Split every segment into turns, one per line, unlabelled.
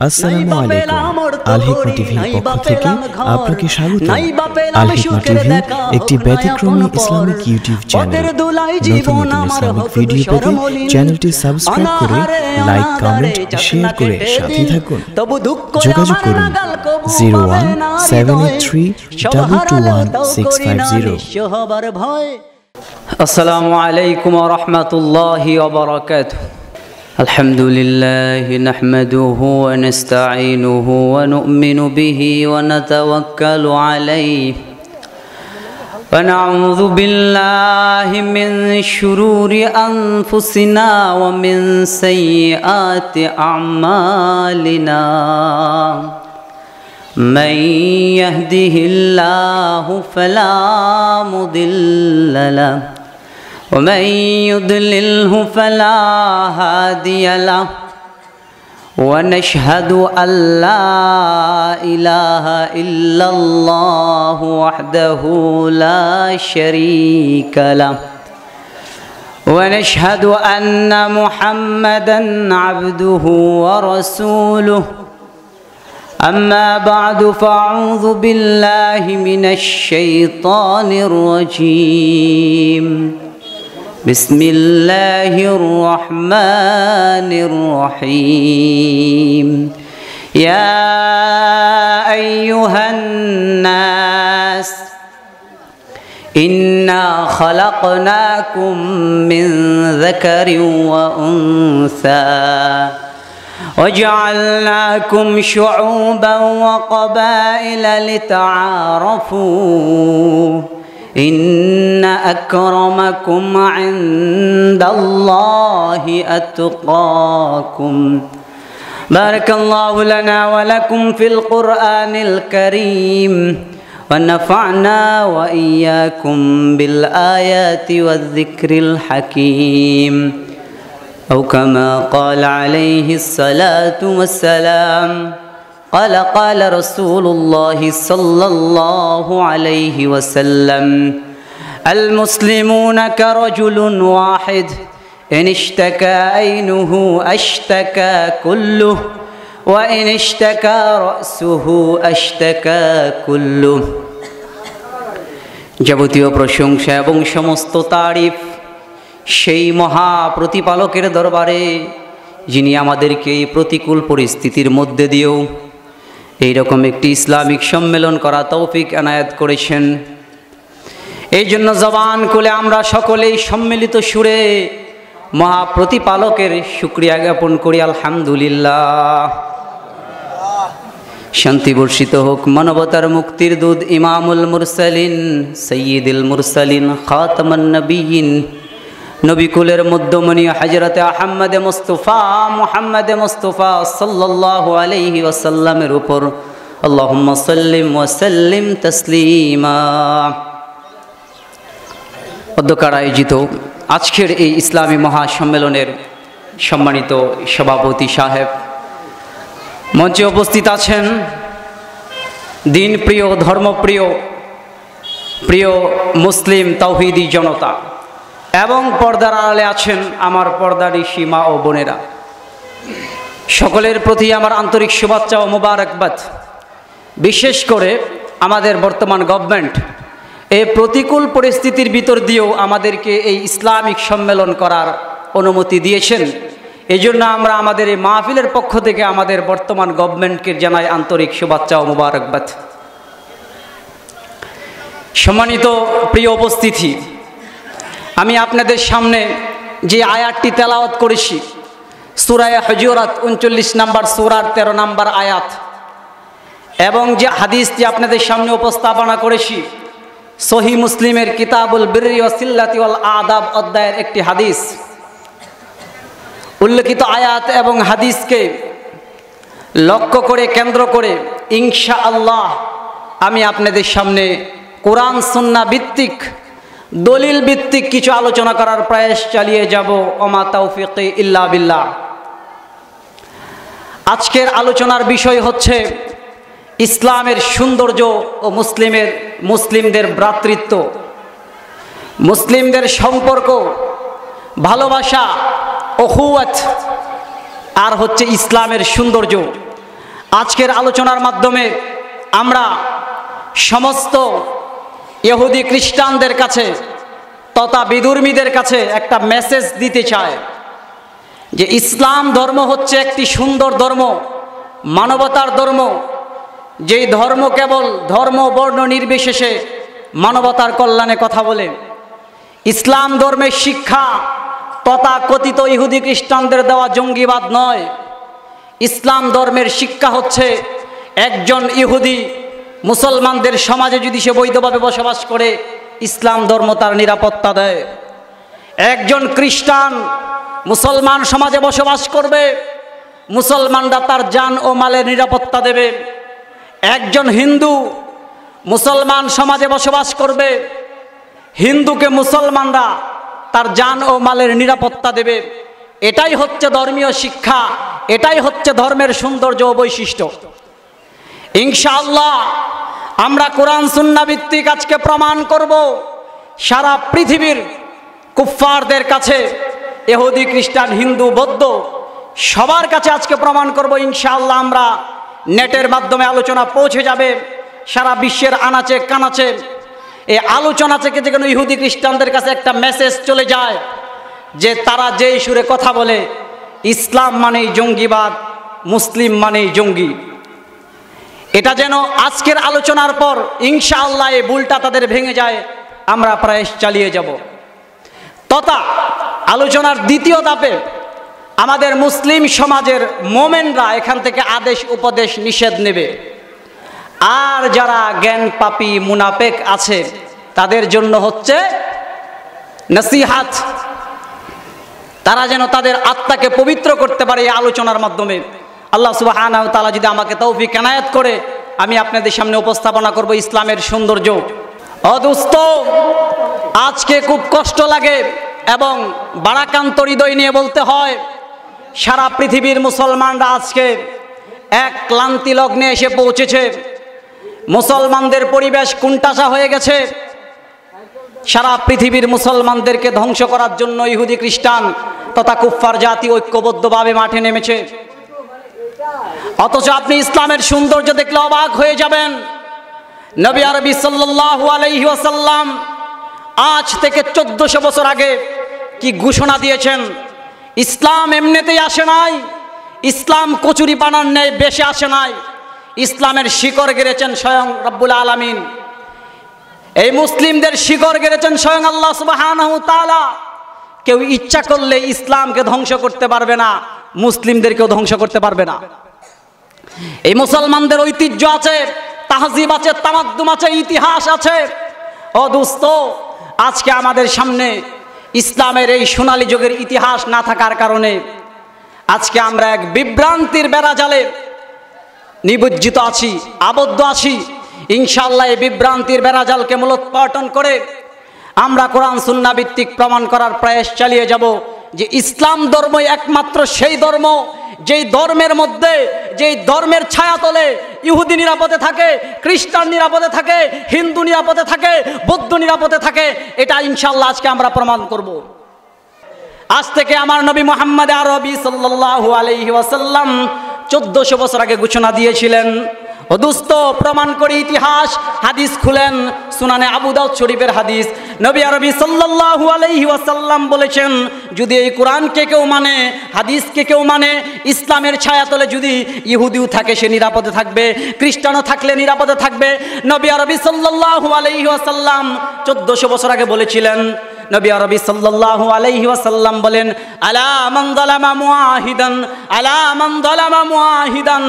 আসসালামু আলাইকুম। আল হিকমা টিভির পক্ষ থেকে আপনাকে স্বাগত। আল হিকমা টিভি একটি ব্যতিক্রমী ইসলামিক ইউটিউব চ্যানেল। নতুন নতুন ইসলামিক ভিডিও পেতে চ্যানেলটি সাবস্ক্রাইব করে লাইক, কমেন্ট, শেয়ার করে সাথে থাকুন। যোগাযোগ করুন 01783221650।
আসসালামু আলাইকুম ওয়া রাহমাতুল্লাহি ওয়া বারাকাতুহু। আলহামদুলিল্লাহি নাহমাদুহু ওয়া নাস্তাঈনুহু ওয়া নু'মিনু বিহি ওয়া নাতাওয়াক্কালু আলাইহি ওয়া নাউযু বিল্লাহি মিন শুরুরি আনফুসিনা ওয়া মিন সাইয়্যাতি আ'মালিনা। من يهده الله فلا مضل له ومن يضلله فلا هادي له ونشهد أن لا إله إلا الله وحده لا شريك له ونشهد أن محمدا عبده ورسوله. أما بعد فأعوذ بالله من الشيطان الرجيم. بسم الله الرحمن الرحيم. يا أيها الناس إنا خلقناكم من ذكر وأنثى وجعلناكم شعوبا وقبائل لتعارفوا إن أكرمكم عند الله أتقاكم. بارك الله لنا ولكم في القرآن الكريم ونفعنا وإياكم بالآيات والذكر الحكيم. أو كما قال عليه الصلاة والسلام. قال رسول الله صلى الله عليه وسلم: المسلمون كرجل واحد إن اشتكى عينه اشتكى كله وإن اشتكى رأسه اشتكى كله. যাবতীয় প্রশংসা এবং সমস্ত তারিফ সেই মহা প্রতিপালকের দরবারে, যিনি আমাদেরকে এই প্রতিকূল পরিস্থিতির মধ্যে দিয়েও এইরকম একটি ইসলামিক সম্মেলন করা তৌফিক এনায়েত করেছেন। এই জন্য জবান খুলে আমরা সকলেই সম্মিলিত সুরে মহা প্রতিপালকের শুকরিয়া জ্ঞাপন করি, আলহামদুলিল্লাহ। শান্তি বর্ষিত হোক মানবতার মুক্তির দূত ইমামুল মুরসালিন সৈয়দুল মুরসালিন খাতামুন নবিয়্যিন নবী কুলের মধ্যমণি হযরতে আহমদে মুস্তাফা সাল্লাল্লাহু আলাইহি ওয়াসাল্লামের উপর আল্লাহুম্মা সাল্লিম ওয়া সাল্লিম তাসলিমা। অধ্যক্ষার আয়োজিত আজকের এই ইসলামী মহাসম্মেলনের সম্মানিত সভাপতি সাহেব, মঞ্চে উপস্থিত আছেন দিন প্রিয়, ধর্মপ্রিয়, প্রিয় মুসলিম তাওহীদি জনতা, এবং পর্দার আড়ালে আছেন আমার পর্দানিশী মা ও বোনেরা, সকলের প্রতি আমার আন্তরিক শুভেচ্ছা ও মোবারকবাদ। বিশেষ করে আমাদের বর্তমান গভর্নমেন্ট এই প্রতিকূল পরিস্থিতির ভিতর দিয়েও আমাদেরকে এই ইসলামিক সম্মেলন করার অনুমতি দিয়েছেন। এই জন্য আমরা আমাদের এই মাহফিলের পক্ষ থেকে আমাদের বর্তমান গভর্নমেন্টকে জানাই আন্তরিক শুভেচ্ছা ও মোবারকবাদ। সম্মানিত প্রিয় উপস্থিতি, আমি আপনাদের সামনে যে আয়াতটি তেলাওয়াত করেছি, সূরা হুজুরাত 39 নম্বর সূরার 13 নম্বর আয়াত, এবং যে হাদিসটি আপনাদের সামনে উপস্থাপনা করেছি সহিহ মুসলিমের কিতাবুল বিররি ওয়া সিল্লাতি ওয়াল আদাব অধ্যায়ের একটি হাদিস। উল্লেখিত আয়াত এবং হাদিসকে লক্ষ্য করে, কেন্দ্র করে ইনশাআল্লাহ আমি আপনাদের সামনে কোরআন সুন্নাহ ভিত্তিক, দলিল ভিত্তিক কিছু আলোচনা করার প্রয়াস চালিয়ে যাব। ওমা তাওফিকি ইল্লা বিল্লাহ। আজকের আলোচনার বিষয় হচ্ছে ইসলামের সৌন্দর্য ও মুসলিমদের ভ্রাতৃত্ব, মুসলিমদের সম্পর্ক, ভালোবাসা, অখুয়াত, আর হচ্ছে ইসলামের সৌন্দর্য। আজকের আলোচনার মাধ্যমে আমরা সমস্ত ইহুদি খ্রিস্টানদের কাছে তথা বিধর্মীদের কাছে একটা মেসেজ দিতে চাই যে ইসলাম ধর্ম হচ্ছে একটি সুন্দর ধর্ম, মানবতার ধর্ম, যেই ধর্ম কেবল ধর্ম বর্ণ নির্বিশেষে মানবতার কল্যাণে কথা বলে। ইসলাম ধর্মের শিক্ষা তথা কথিত ইহুদি খ্রিস্টানদের দেওয়া জঙ্গিবাদ নয়। ইসলাম ধর্মের শিক্ষা হচ্ছে একজন ইহুদি মুসলমানদের সমাজে যদি সে বৈধভাবে বসবাস করে ইসলাম ধর্ম তার নিরাপত্তা দেয়। একজন খ্রিস্টান মুসলমান সমাজে বসবাস করবে, মুসলমানরা তার জান ও মালের নিরাপত্তা দেবে। একজন হিন্দু মুসলমান সমাজে বসবাস করবে, হিন্দুকে মুসলমানরা তার জান ও মালের নিরাপত্তা দেবে। এটাই হচ্ছে ধর্মীয় শিক্ষা, এটাই হচ্ছে ধর্মের সৌন্দর্য ও বৈশিষ্ট্য। ইনশাআল্লাহ আমরা কোরআন সুন্নাহ ভিত্তিক আজকে প্রমাণ করব সারা পৃথিবীর কুফফারদের কাছে, ইহুদি খ্রিস্টান হিন্দু বৌদ্ধ সবার কাছে আজকে প্রমাণ করব ইনশাআল্লাহ। আমরা নেটের মাধ্যমে আলোচনা পৌঁছে যাবে সারা বিশ্বের আনাচে কানাচে। এই আলোচনা থেকে যেন ইহুদি খ্রিস্টানদের কাছে একটা মেসেজ চলে যায় যে তারা যেই সুরে কথা বলে ইসলাম মানেই জঙ্গিবাদ, মুসলিম মানেই জঙ্গি, এটা যেন আজকের আলোচনার পর ইনশাআল্লাহ এই ভুলটা তাদের ভেঙে যায়, আমরা প্রয়াস চালিয়ে যাব। তথা আলোচনার দ্বিতীয় ধাপে আমাদের মুসলিম সমাজের মোমেনরা এখান থেকে আদেশ উপদেশ নিষেধ নেবে। আর যারা জ্ঞান পাপী মুনাফেক আছে তাদের জন্য হচ্ছে নসিহাত, তারা যেন তাদের আত্মাকে পবিত্র করতে পারে এই আলোচনার মাধ্যমে। আল্লাহ সুবহানাহু ওয়া তাআলা যদি আমাকে তৌফিক এনায়েত করে আমি আপনাদের সামনে উপস্থাপনা করব ইসলামের সৌন্দর্য। দোস্ত, আজকে খুব কষ্ট লাগে এবং বারাকান্ত হৃদয় নিয়ে বলতে হয়, সারা পৃথিবীর মুসলমানরা আজকে এক ক্লান্তি লগ্নে এসে পৌঁছেছে। মুসলমানদের পরিবেশ কুণ্ঠাসা হয়ে গেছে। সারা পৃথিবীর মুসলমানদেরকে ধ্বংস করার জন্য ইহুদি খ্রিস্টান তথা কুফফার জাতি ঐক্যবদ্ধভাবে মাঠে নেমেছে। অথচ আপনি ইসলামের সৌন্দর্য দেখলে অবাক হয়ে যাবেন। নবী আরবি সাল্লাল্লাহু আলাইহি ওয়াসাল্লাম আজ থেকে 1400 বছর আগে কি ঘোষণা দিয়েছেন। ইসলাম এমনিতেই আসে নাই, ইসলাম কচুরি পানার ন্যায় বেশে আসে নাই। ইসলামের শিকড় গেড়েছেন স্বয়ং রব্বুল আলামিন। এই মুসলিমদের শিকড় গেড়েছেন স্বয়ং আল্লাহ সুবহানাহু ওয়া তাআলা। কেউ ইচ্ছা করলে ইসলামকে ধ্বংস করতে পারবে না, মুসলিমদেরকেও ধ্বংস করতে পারবে না। এই মুসলমানদের ঐতিহ্য আছে, তাহজিব আছে, তামাদ্দুম আছে, ইতিহাস আছে। ও দোস্ত, আজকে আমাদের সামনে ইসলামের এই সোনালী যুগের ইতিহাস না থাকার কারণে আজকে আমরা এক বিভ্রান্তির বেড়াজালে নিমজ্জিত আছি, আবদ্ধ আছি। ইনশাআল্লাহ এই বিভ্রান্তির বেড়াজালকে মূলোৎপাটন করে আমরা কোরআন সুন্নাহ ভিত্তিক প্রমাণ করার প্রয়াস চালিয়ে যাব যে ইসলাম ধর্মই একমাত্র সেই ধর্ম যেই ধর্মের মধ্যে, যেই ধর্মের ছায়াতলে ইহুদি নিরাপদে থাকে, খ্রিস্টান নিরাপদে থাকে, হিন্দু নিরাপদে থাকে, বৌদ্ধ নিরাপদে থাকে। এটা ইনশাআল্লাহ আজকে আমরা প্রমাণ করব। আজ থেকে আমার নবী মুহাম্মদ আরবি সাল্লাল্লাহু আলাইহি ওয়াসাল্লাম 1400 বছর আগে ঘোষণা দিয়েছিলেন। ও দোস্ত, প্রমাণ করে ইতিহাস, হাদিস খুলেন, সুনানে আবু দাউদ শরীফের হাদিস। নবী আরবি সাল্লাল্লাহু আলাইহি ওয়াসাল্লাম বলেছেন, যদি এই কোরআনকে কেউ মানে, হাদিসকে কেউ মানে, ইসলামের ছায়াতলে যদি ইহুদিও থাকে সে নিরাপদে থাকবে, খ্রিস্টানও থাকলে নিরাপদে থাকবে। নবী আরবি সাল্লাল্লাহু আলাইহি ওয়াসাল্লাম 1400 বছর আগে বলেছিলেন। নবী আরবি সাল্লাল্লাহু আলাইহি ওয়াসাল্লাম বলেন, আলা মান যালামা মুআহিদান, আলা মান যালামা মুআহিদান,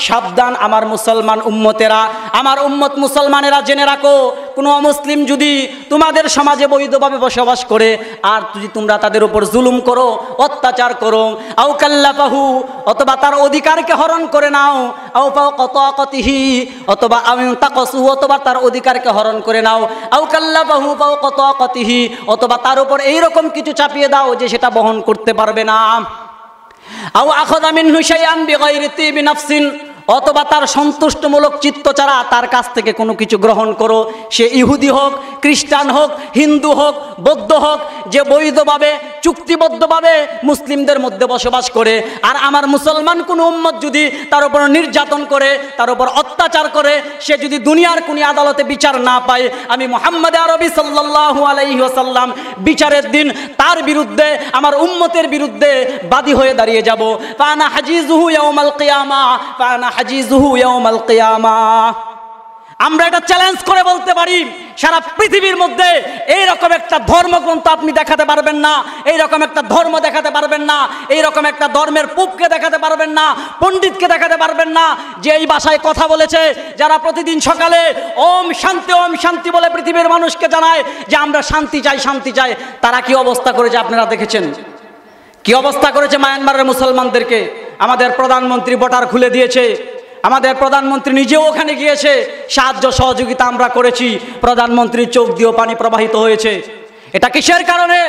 সাবধান আমার মুসলমান উম্মতেরা, আমার উম্মত মুসলমানেরা জেনে রাখো, কোন অমুসলিম যদি তোমাদের সমাজে বৈধভাবে বসবাস করে আর যদি তোমরা তাদের উপর জুলুম করো, অত্যাচার করো, আও কাল্লাফাহু, অথবা তার অধিকারকে হরণ করে নাও, আও ফাওকাতাকাতিহি, অথবা আমিনতাকাসু, অথবা তার অধিকারকে হরণ করে নাও, আও কাল্লাফাহু ফাওকাতাকাতিহি, অথবা তার উপর এইরকম কিছু চাপিয়ে দাও যে সেটা বহন করতে পারবে না, আও আখাযা মিনহু শাইআন বিগাইরি তিবি নাফসিন, অথবা তার সন্তুষ্টমূলক চিত্ত ছাড়া তার কাছ থেকে কোনো কিছু গ্রহণ করো, সে ইহুদি হোক, খ্রিস্টান হোক, হিন্দু হোক, বৌদ্ধ হোক, যে বৈধভাবে চুক্তিবদ্ধভাবে মুসলিমদের মধ্যে বসবাস করে, আর আমার মুসলমান কোনো উম্মত যদি তার উপর নির্যাতন করে, তার উপর অত্যাচার করে, সে যদি দুনিয়ার কোনো আদালতে বিচার না পায়, আমি মুহাম্মদ আরবি সাল্লাল্লাহু আলাইহি ওয়াসাল্লাম বিচারের দিন তার বিরুদ্ধে, আমার উম্মতের বিরুদ্ধে বাদী হয়ে দাঁড়িয়ে যাব। ফানা হাজিজুহু ইয়াউমাল কিয়ামা, ফানা হাজিজুহু ইয়াউমাল কিয়ামা। আমরা এটা চ্যালেঞ্জ করে বলতে পারি, সারা পৃথিবীর মধ্যে এইরকম একটা ধর্মগ্রন্থ আপনি দেখাতে পারবেন না, এইরকম একটা ধর্ম দেখাতে পারবেন না, এইরকম একটা ধর্মের পুপকে দেখাতে পারবেন না, পণ্ডিতকে দেখাতে পারবেন না, যে এই ভাষায় কথা বলেছে, যারা প্রতিদিন সকালে ওম শান্তি বলে পৃথিবীর মানুষকে জানায় যে আমরা শান্তি চাই, শান্তি চাই। তারা কি অবস্থা করেছে আপনারা দেখেছেন? কি অবস্থা করেছে মায়ানমারের মুসলমানদেরকে? আমাদের প্রধানমন্ত্রী বর্ডার খুলে দিয়েছে, আমাদের প্রধানমন্ত্রী নিজেও ওখানে গিয়েছে, সাহায্য সহযোগিতা আমরা করেছি, প্রধানমন্ত্রীর চোখ দিয়েও পানি প্রবাহিত হয়েছে। এটা কিসের কারণে?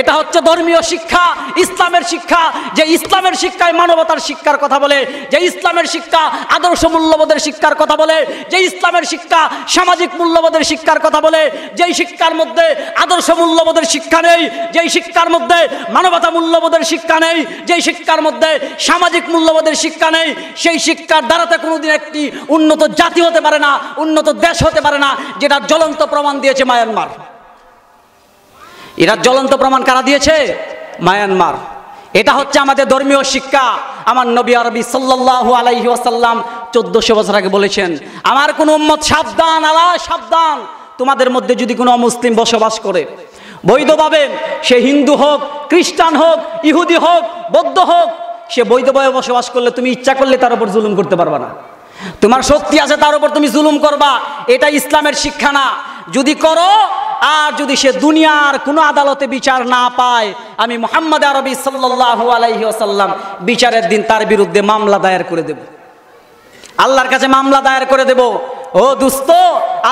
এটা হচ্ছে ধর্মীয় শিক্ষা, ইসলামের শিক্ষা। যে ইসলামের শিক্ষায় মানবতার শিক্ষার কথা বলে, যে ইসলামের শিক্ষা আদর্শ মূল্যবোধের শিক্ষার কথা বলে, যে ইসলামের শিক্ষা সামাজিক মূল্যবোধের শিক্ষার কথা বলে, যেই শিক্ষার মধ্যে আদর্শ মূল্যবোধের শিক্ষা নেই, যেই শিক্ষার মধ্যে মানবতা মূল্যবোধের শিক্ষা নেই, যেই শিক্ষার মধ্যে সামাজিক মূল্যবোধের শিক্ষা নেই, সেই শিক্ষার দ্বারাতে কোনোদিন একটি উন্নত জাতি হতে পারে না, উন্নত দেশ হতে পারে না। যেটা জ্বলন্ত প্রমাণ দিয়েছে মায়ানমার। এরা জ্বলন্ত প্রমাণ কারা দিয়েছে? মায়ানমার। এটা হচ্ছে আমাদের ধর্মীয় শিক্ষা। আমার নবী আরবি সাল্লাল্লাহু আলাইহি ওয়াসাল্লাম 1400 বছর আগে বলেছেন, আমার কোন উম্মত সাবধান, আলা সাবধান, তোমাদের মধ্যে যদি কোনো অমুসলিম বসবাস করে বৈধভাবে, সে হিন্দু হোক, খ্রিস্টান হোক, ইহুদি হোক, বৌদ্ধ হোক, সে বৈধভাবে বসবাস করলে তুমি ইচ্ছা করলে তার উপর জুলুম করতে পারবা না। তোমার শক্তি আছে তার উপর তুমি জুলুম করবা, এটা ইসলামের শিক্ষা না। যদি করো, আর যদি সে দুনিয়ার কোনো আদালতে বিচার না পায়, আমি মুহাম্মদ আরবি সাল্লাল্লাহু আলাইহি ওয়াসাল্লাম বিচারের দিন তার বিরুদ্ধে মামলা দায়ের করে দেব, আল্লাহর কাছে মামলা দায়ের করে দেব। ও দোস্ত,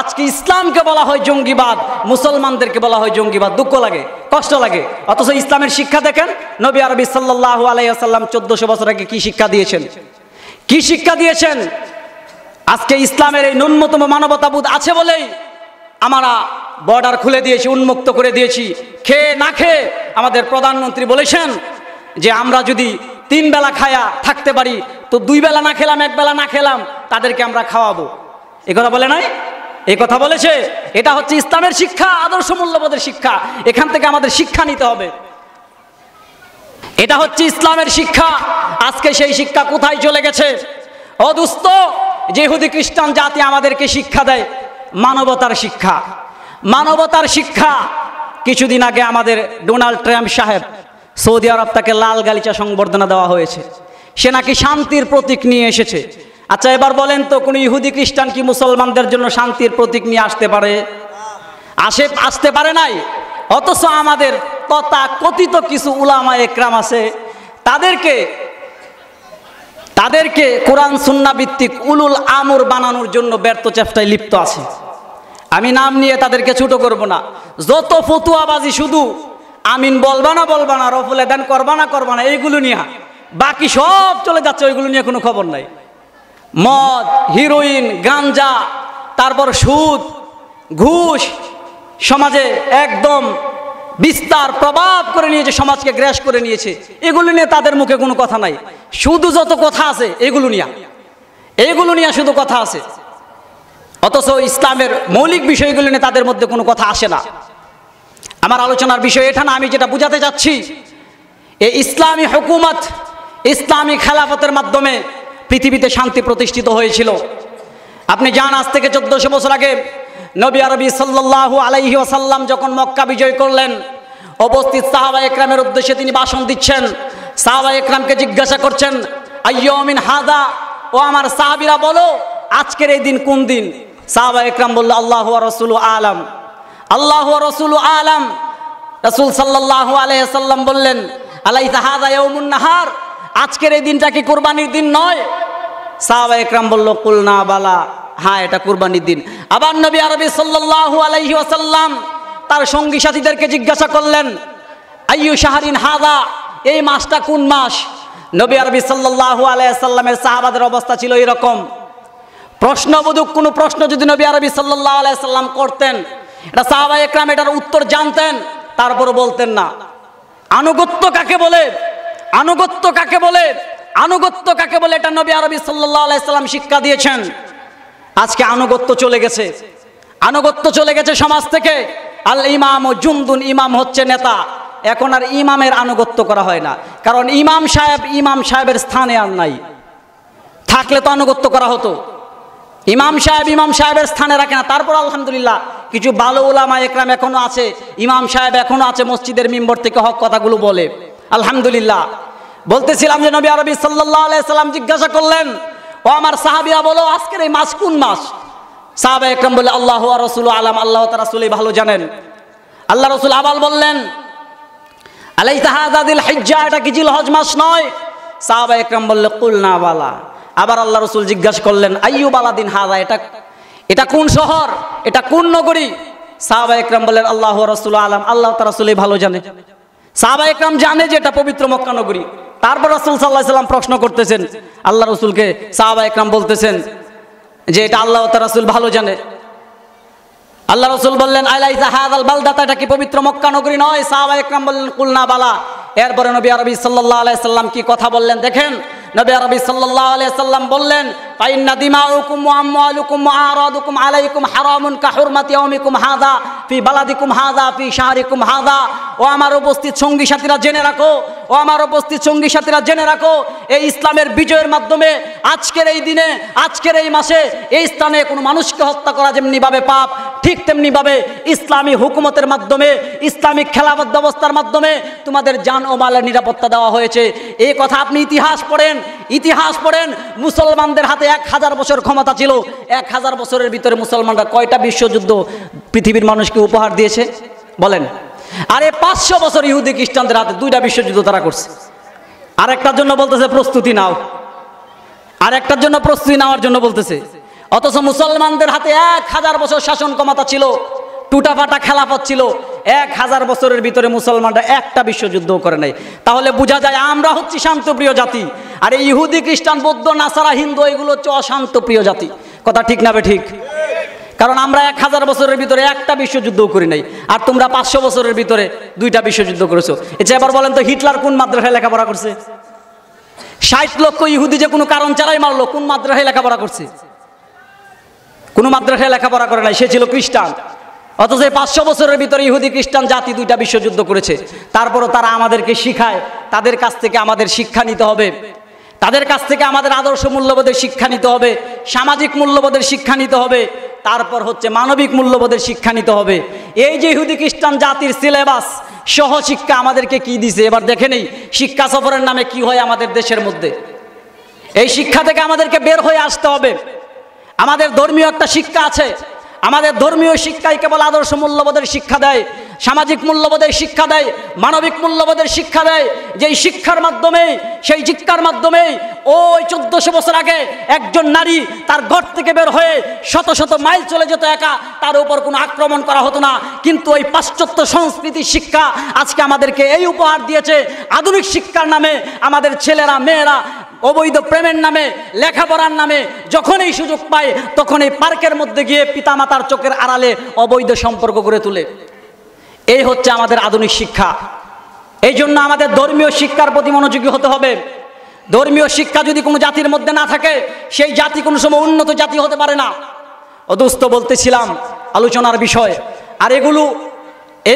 আজকে ইসলামকে বলা হয় জঙ্গিবাদ, মুসলমানদেরকে বলা হয় জঙ্গিবাদ। দুঃখ লাগে, কষ্ট লাগে। অথচ ইসলামের শিক্ষা দেখেন, নবী আরবি সাল্লাল্লাহু আলাইহি ওয়াসাল্লাম 1400 বছর আগে কি শিক্ষা দিয়েছেন, কি শিক্ষা দিয়েছেন। আজকে ইসলামের এই ন্যূনতম মানবতাবোধ আছে বলেই আমরা বর্ডার খুলে দিয়েছি, উন্মুক্ত করে দিয়েছি। খেয়ে না খেয়ে আমাদের প্রধানমন্ত্রী বলেছেন যে আমরা যদি 3 বেলা খায়া থাকতে পারি, তো 2 বেলা না খেলাম, 1 বেলা না খেলাম, তাদেরকে আমরা খাওয়াবো। এই কথা বলে নাই? এই কথা বলেছে। এটা হচ্ছে ইসলামের শিক্ষা, আদর্শ মূল্যবোধের শিক্ষা। এখান থেকে আমাদের শিক্ষা নিতে হবে। এটা হচ্ছে ইসলামের শিক্ষা। আজকে সেই শিক্ষা কোথায় চলে গেছে? ও দোস্ত, যে ইহুদি খ্রিস্টান জাতি আমাদেরকে শিক্ষা দেয় মানবতার শিক্ষা, মানবতার শিক্ষা। কিছুদিন আগে আমাদের ডোনাল্ড ট্রাম্প সাহেব, সৌদি আরব তাকে লাল গালিচা সংবর্ধনা দেওয়া হয়েছে, সে নাকি শান্তির প্রতীক নিয়ে এসেছে। আচ্ছা এবার বলেন তো, কোনো ইহুদি খ্রিস্টান কি মুসলমানদের জন্য শান্তির প্রতীক নিয়ে আসতে পারে? আসতে পারে নাই। অথচ আমাদের তথাকথিত কিছু উলামা একরাম আছে, তাদেরকে কোরআন সুন্নাহ ভিত্তিক উলুল আমর বানানোর জন্য ব্যর্থ চেষ্টায় লিপ্ত আছে। আমি নাম নিয়ে তাদেরকে ছোট করব না। যত ফতুয়াবাজি, শুধু আমিন বলবা না, রফুল এদান করবা না, এইগুলো নিয়ে, বাকি সব চলে যাচ্ছে, ওইগুলো নিয়ে কোনো খবর নাই। মদ, হিরোইন, গাঞ্জা, তারপর সুদ, ঘুষ সমাজে একদম বিস্তার প্রভাব করে নিয়েছে, সমাজকে গ্রাস করে নিয়েছে। এগুলো নিয়ে তাদের মুখে কোনো কথা নাই। শুধু যত কথা আছে এগুলো নিয়ে শুধু কথা আছে। অথচ ইসলামের মৌলিক বিষয়গুলো নিয়ে তাদের মধ্যে কোনো কথা আসে না। আমার আলোচনার বিষয় এটা না। আমি যেটা বুঝাতে চাচ্ছি, এই ইসলামী হুকুমত, ইসলামী খেলাফতের মাধ্যমে পৃথিবীতে শান্তি প্রতিষ্ঠিত হয়েছিল। আপনি জান, আজ থেকে 1400 বছর আগে নবী আরবি সাল্লাল্লাহু আলাইহি ওয়াসাল্লাম যখন মক্কা বিজয় করলেন, উপস্থিত সাহাবা একরামের উদ্দেশ্যে তিনি ভাষণ দিচ্ছেন। সাহাবা একরামকে জিজ্ঞাসা করছেন, আইয়ুমিন হাদা, ও আমার সাহাবীরা বলো আজকের এই দিন কোন দিন? সাহাবা একরাম বলল, আল্লাহু ওয়া রাসূলু আলাম, আল্লাহু ওয়া রাসূলু আলাম। রাসূল সাল্লাল্লাহু আলাইহি ওয়াসাল্লাম বললেন, আলাইসা হাদা ইয়াউমুন নাহার, আজকের এই দিনটা কি কুরবানির দিন নয়? সাহাবা একরাম বলল, কুলনা বালা, হ্যাঁ এটা কুরবানির দিন। আবার নবী আরবি সাল্লাল্লাহু আলাইহি ওয়াসাল্লাম তার সঙ্গী সাথীদেরকে জিজ্ঞাসা করলেন, আইয়ু শাহরিন হাদা, এই মাসটা কোন মাস? নবী আরবি সাল্লাল্লাহু আলাইহি ওয়াসাল্লামের সাহাবাদের অবস্থা ছিল এরকম। প্রশ্নবোধক কোনো প্রশ্ন যদি নবী আরবি সাল্লাল্লাহু আলাইহি ওয়াসাল্লাম করতেন, এটা সাহাবা একরাম এটার উত্তর জানতেন, তারপর বলতেন না। আনুগত্য কাকে বলে, আনুগত্য কাকে বলে, আনুগত্য কাকে বলে, এটা নবী আরবি সাল্লাল্লাহু আলাইহি সাল্লাম শিক্ষা দিয়েছেন। আজকে আনুগত্য চলে গেছে, আনুগত্য চলে গেছে সমাজ থেকে। আল ইমাম ও জুমদুন, ইমাম হচ্ছে নেতা। এখন আর ইমামের আনুগত্য করা হয় না, কারণ ইমাম সাহেবের স্থানে আর নাই। থাকলে তো আনুগত্য করা হতো। ইমাম সাহেবের স্থানে রাখে না। তারপর আলহামদুলিল্লাহ কিছু ভালো উলামা একরাম এখনো আছে, ইমাম সাহেব এখনো আছে, মসজিদের মিম্বর থেকে হক কথাগুলো বলে, আলহামদুলিল্লাহ। বলতেছিলাম যে নবী আরবি সাল্লাল্লাহু আলাইহি সাল্লাম জিজ্ঞাসা করলেন, ও আমার সাহাবীরা বলো আজকের এই মাস কোন মাস? সাহাবা একরাম বলে আল্লাহু ওয়া রাসূলু আলাম, আল্লাহ তাআলা রাসূলই ভালো জানেন। আল্লাহ রাসূল আবার বললেন আলাইসা হাযা যিল হিজ্জা, এটা কি জিলহজ মাস নয়? সাহাবা একরাম বললে কুলনা বালা। আবার আল্লাহ রাসূল জিজ্ঞাসা করলেন আইয়ু বালাদিন হাযা, এটা কোন শহর, এটা কোন নগরী? সাহাবা একরাম বললেন আল্লাহু ওয়া রাসূলু আলাম, আল্লাহ তাআলা রাসূলই ভালো জানে। সাহাবা একরাম জানে যে এটা পবিত্র মক্কা নগরী। তারপর রাসূল সাল্লাল্লাহু আলাইহি সাল্লাম প্রশ্ন করতেছেন আল্লাহ রাসূলকে, সাহাবা একরাম বলতেছেন যে এটা আল্লাহ তাআলা রাসূল ভালো জানে। আল্লাহ রাসূল বললেন আলাইসা হাযাল বালদাতা, এটা কি পবিত্র মক্কা নগরী নয়? সাহাবা একরাম বললেন কুলনা বালা। এরপরে নবী আরবি সাল্লাল্লাহু আলাইহি সাল্লাম কি কথা বললেন দেখেন। নবী আরবি সাল্লাল্লাহু আলাইহি সাল্লাম বললেন ফাইন্না দিমাউকুম ওয়া আমওয়ালুকুম ওয়া আরাদুকুম আলাইকুম হারামুন কাহুরমাতি ইয়াউমিকুম হাযা ফি বালাদিকুম হাযা ফি শাহরিকুম হাযা। ও আমার উপস্থিত সঙ্গী সাথীরা জেনে রাখো, ও আমার উপস্থিত সঙ্গী সাথীরা জেনে রাখো, এই ইসলামের বিজয়ের মাধ্যমে আজকের এই দিনে, আজকের এই মাসে, এই স্থানে কোনো মানুষকে হত্যা করা যেমনি ভাবে পাপ, ঠিক তেমনি ভাবে ইসলামী হুকুমতের মাধ্যমে, ইসলামিক খেলাফত ব্যবস্থার মাধ্যমে তোমাদের জান ও মালের নিরাপত্তা দেওয়া হয়েছে। এই কথা আপনি ইতিহাস পড়েন, ইতিহাস পড়েন। মুসলমানদের হাতে 1000 বছর ক্ষমতা ছিল। 1000 বছরের ভিতরে মুসলমানরা কয়টা বিশ্বযুদ্ধ পৃথিবীর মানুষকে উপহার দিয়েছে বলেন? আরে 500 বছর ইহুদি খ্রিস্টানদের হাতে 2টা বিশ্বযুদ্ধ তারা করছে। আরেকটার জন্য বলতেছে প্রস্তুতি নাও, আরেকটার জন্য প্রস্তুতি নেওয়ার জন্য বলতেছে। অথচ মুসলমানদের হাতে 1000 বছর শাসন ক্ষমতা ছিল, টুটাফাটা খেলাফত ছিল। 1000 বছরের ভিতরে মুসলমানরা একটা বিশ্বযুদ্ধ করে নাই। তাহলে বোঝা যায় আমরা হচ্ছি শান্তপ্রিয় জাতি, আর এই ইহুদি খ্রিস্টান বৌদ্ধ নাসারা হিন্দু এগুলো হচ্ছে অশান্তপ্রিয় জাতি। কথা ঠিক না বে ঠিক? কারণ আমরা 1000 বছরের ভিতরে একটা বিশ্বযুদ্ধ করি নাই, আর তোমরা 500 বছরের ভিতরে 2টা বিশ্বযুদ্ধ করেছো। এটা এবার বলেন তো, হিটলার কোন মাদ্রাসায় লেখাপড়া করছে? 60 লক্ষ ইহুদি যে কোনো কারণ ছাড়াই মারলো, কোন মাদ্রাসায় লেখাপড়া করছে? কোনো মাদ্রাসায় লেখাপড়া করে নাই, সে ছিল খ্রিস্টান। অথচ 500 বছরের ভিতরে ইহুদি খ্রিস্টান জাতি 2টা বিশ্বযুদ্ধ করেছে। তারপরও তারা আমাদেরকে শিখায়, তাদের কাছ থেকে আমাদের শিক্ষা নিতে হবে, তাদের কাছ থেকে আমাদের আদর্শ মূল্যবোধের শিক্ষা নিতে হবে, সামাজিক মূল্যবোধের শিক্ষা নিতে হবে, তারপর হচ্ছে মানবিক মূল্যবোধের শিক্ষা নিতে হবে। এই যে ইহুদি খ্রিস্টান জাতির সিলেবাস সহ শিক্ষা আমাদেরকে কি দিছে এবার দেখে নেই। শিক্ষা সফরের নামে কি হয় আমাদের দেশের মধ্যে, এই শিক্ষা থেকে আমাদেরকে বের হয়ে আসতে হবে। আমাদের ধর্মীয় একটা শিক্ষা আছে, আমাদের ধর্মীয় শিক্ষাই কেবল আদর্শ মূল্যবোধের শিক্ষা দেয়, সামাজিক মূল্যবোধের শিক্ষা দেয়, মানবিক মূল্যবোধের শিক্ষা দেয়। যেই শিক্ষার মাধ্যমে, সেই শিক্ষার মাধ্যমে ওই 1400 বছর আগে একজন নারী তার ঘর থেকে বের হয়ে শত শত মাইল চলে যেত একা, তার উপর কোনো আক্রমণ করা হতো না। কিন্তু ওই পাশ্চাত্য সংস্কৃতির শিক্ষা আজকে আমাদেরকে এই উপহার দিয়েছে। আধুনিক শিক্ষার নামে আমাদের ছেলেরা মেয়েরা অবৈধ প্রেমের নামে, লেখাপড়ার নামে যখনই সুযোগ পায় তখনই পার্কের মধ্যে গিয়ে পিতামাতার চোখের আড়ালে অবৈধ সম্পর্ক গড়ে তোলে। এই হচ্ছে আমাদের আধুনিক শিক্ষা। এই জন্য আমাদের ধর্মীয় শিক্ষার প্রতি মনোযোগী হতে হবে। ধর্মীয় শিক্ষা যদি কোনো জাতির মধ্যে না থাকে, সেই জাতি কোনো সময় উন্নত জাতি হতে পারে না। অদুস্ত বলতেছিলাম আলোচনার বিষয়। আর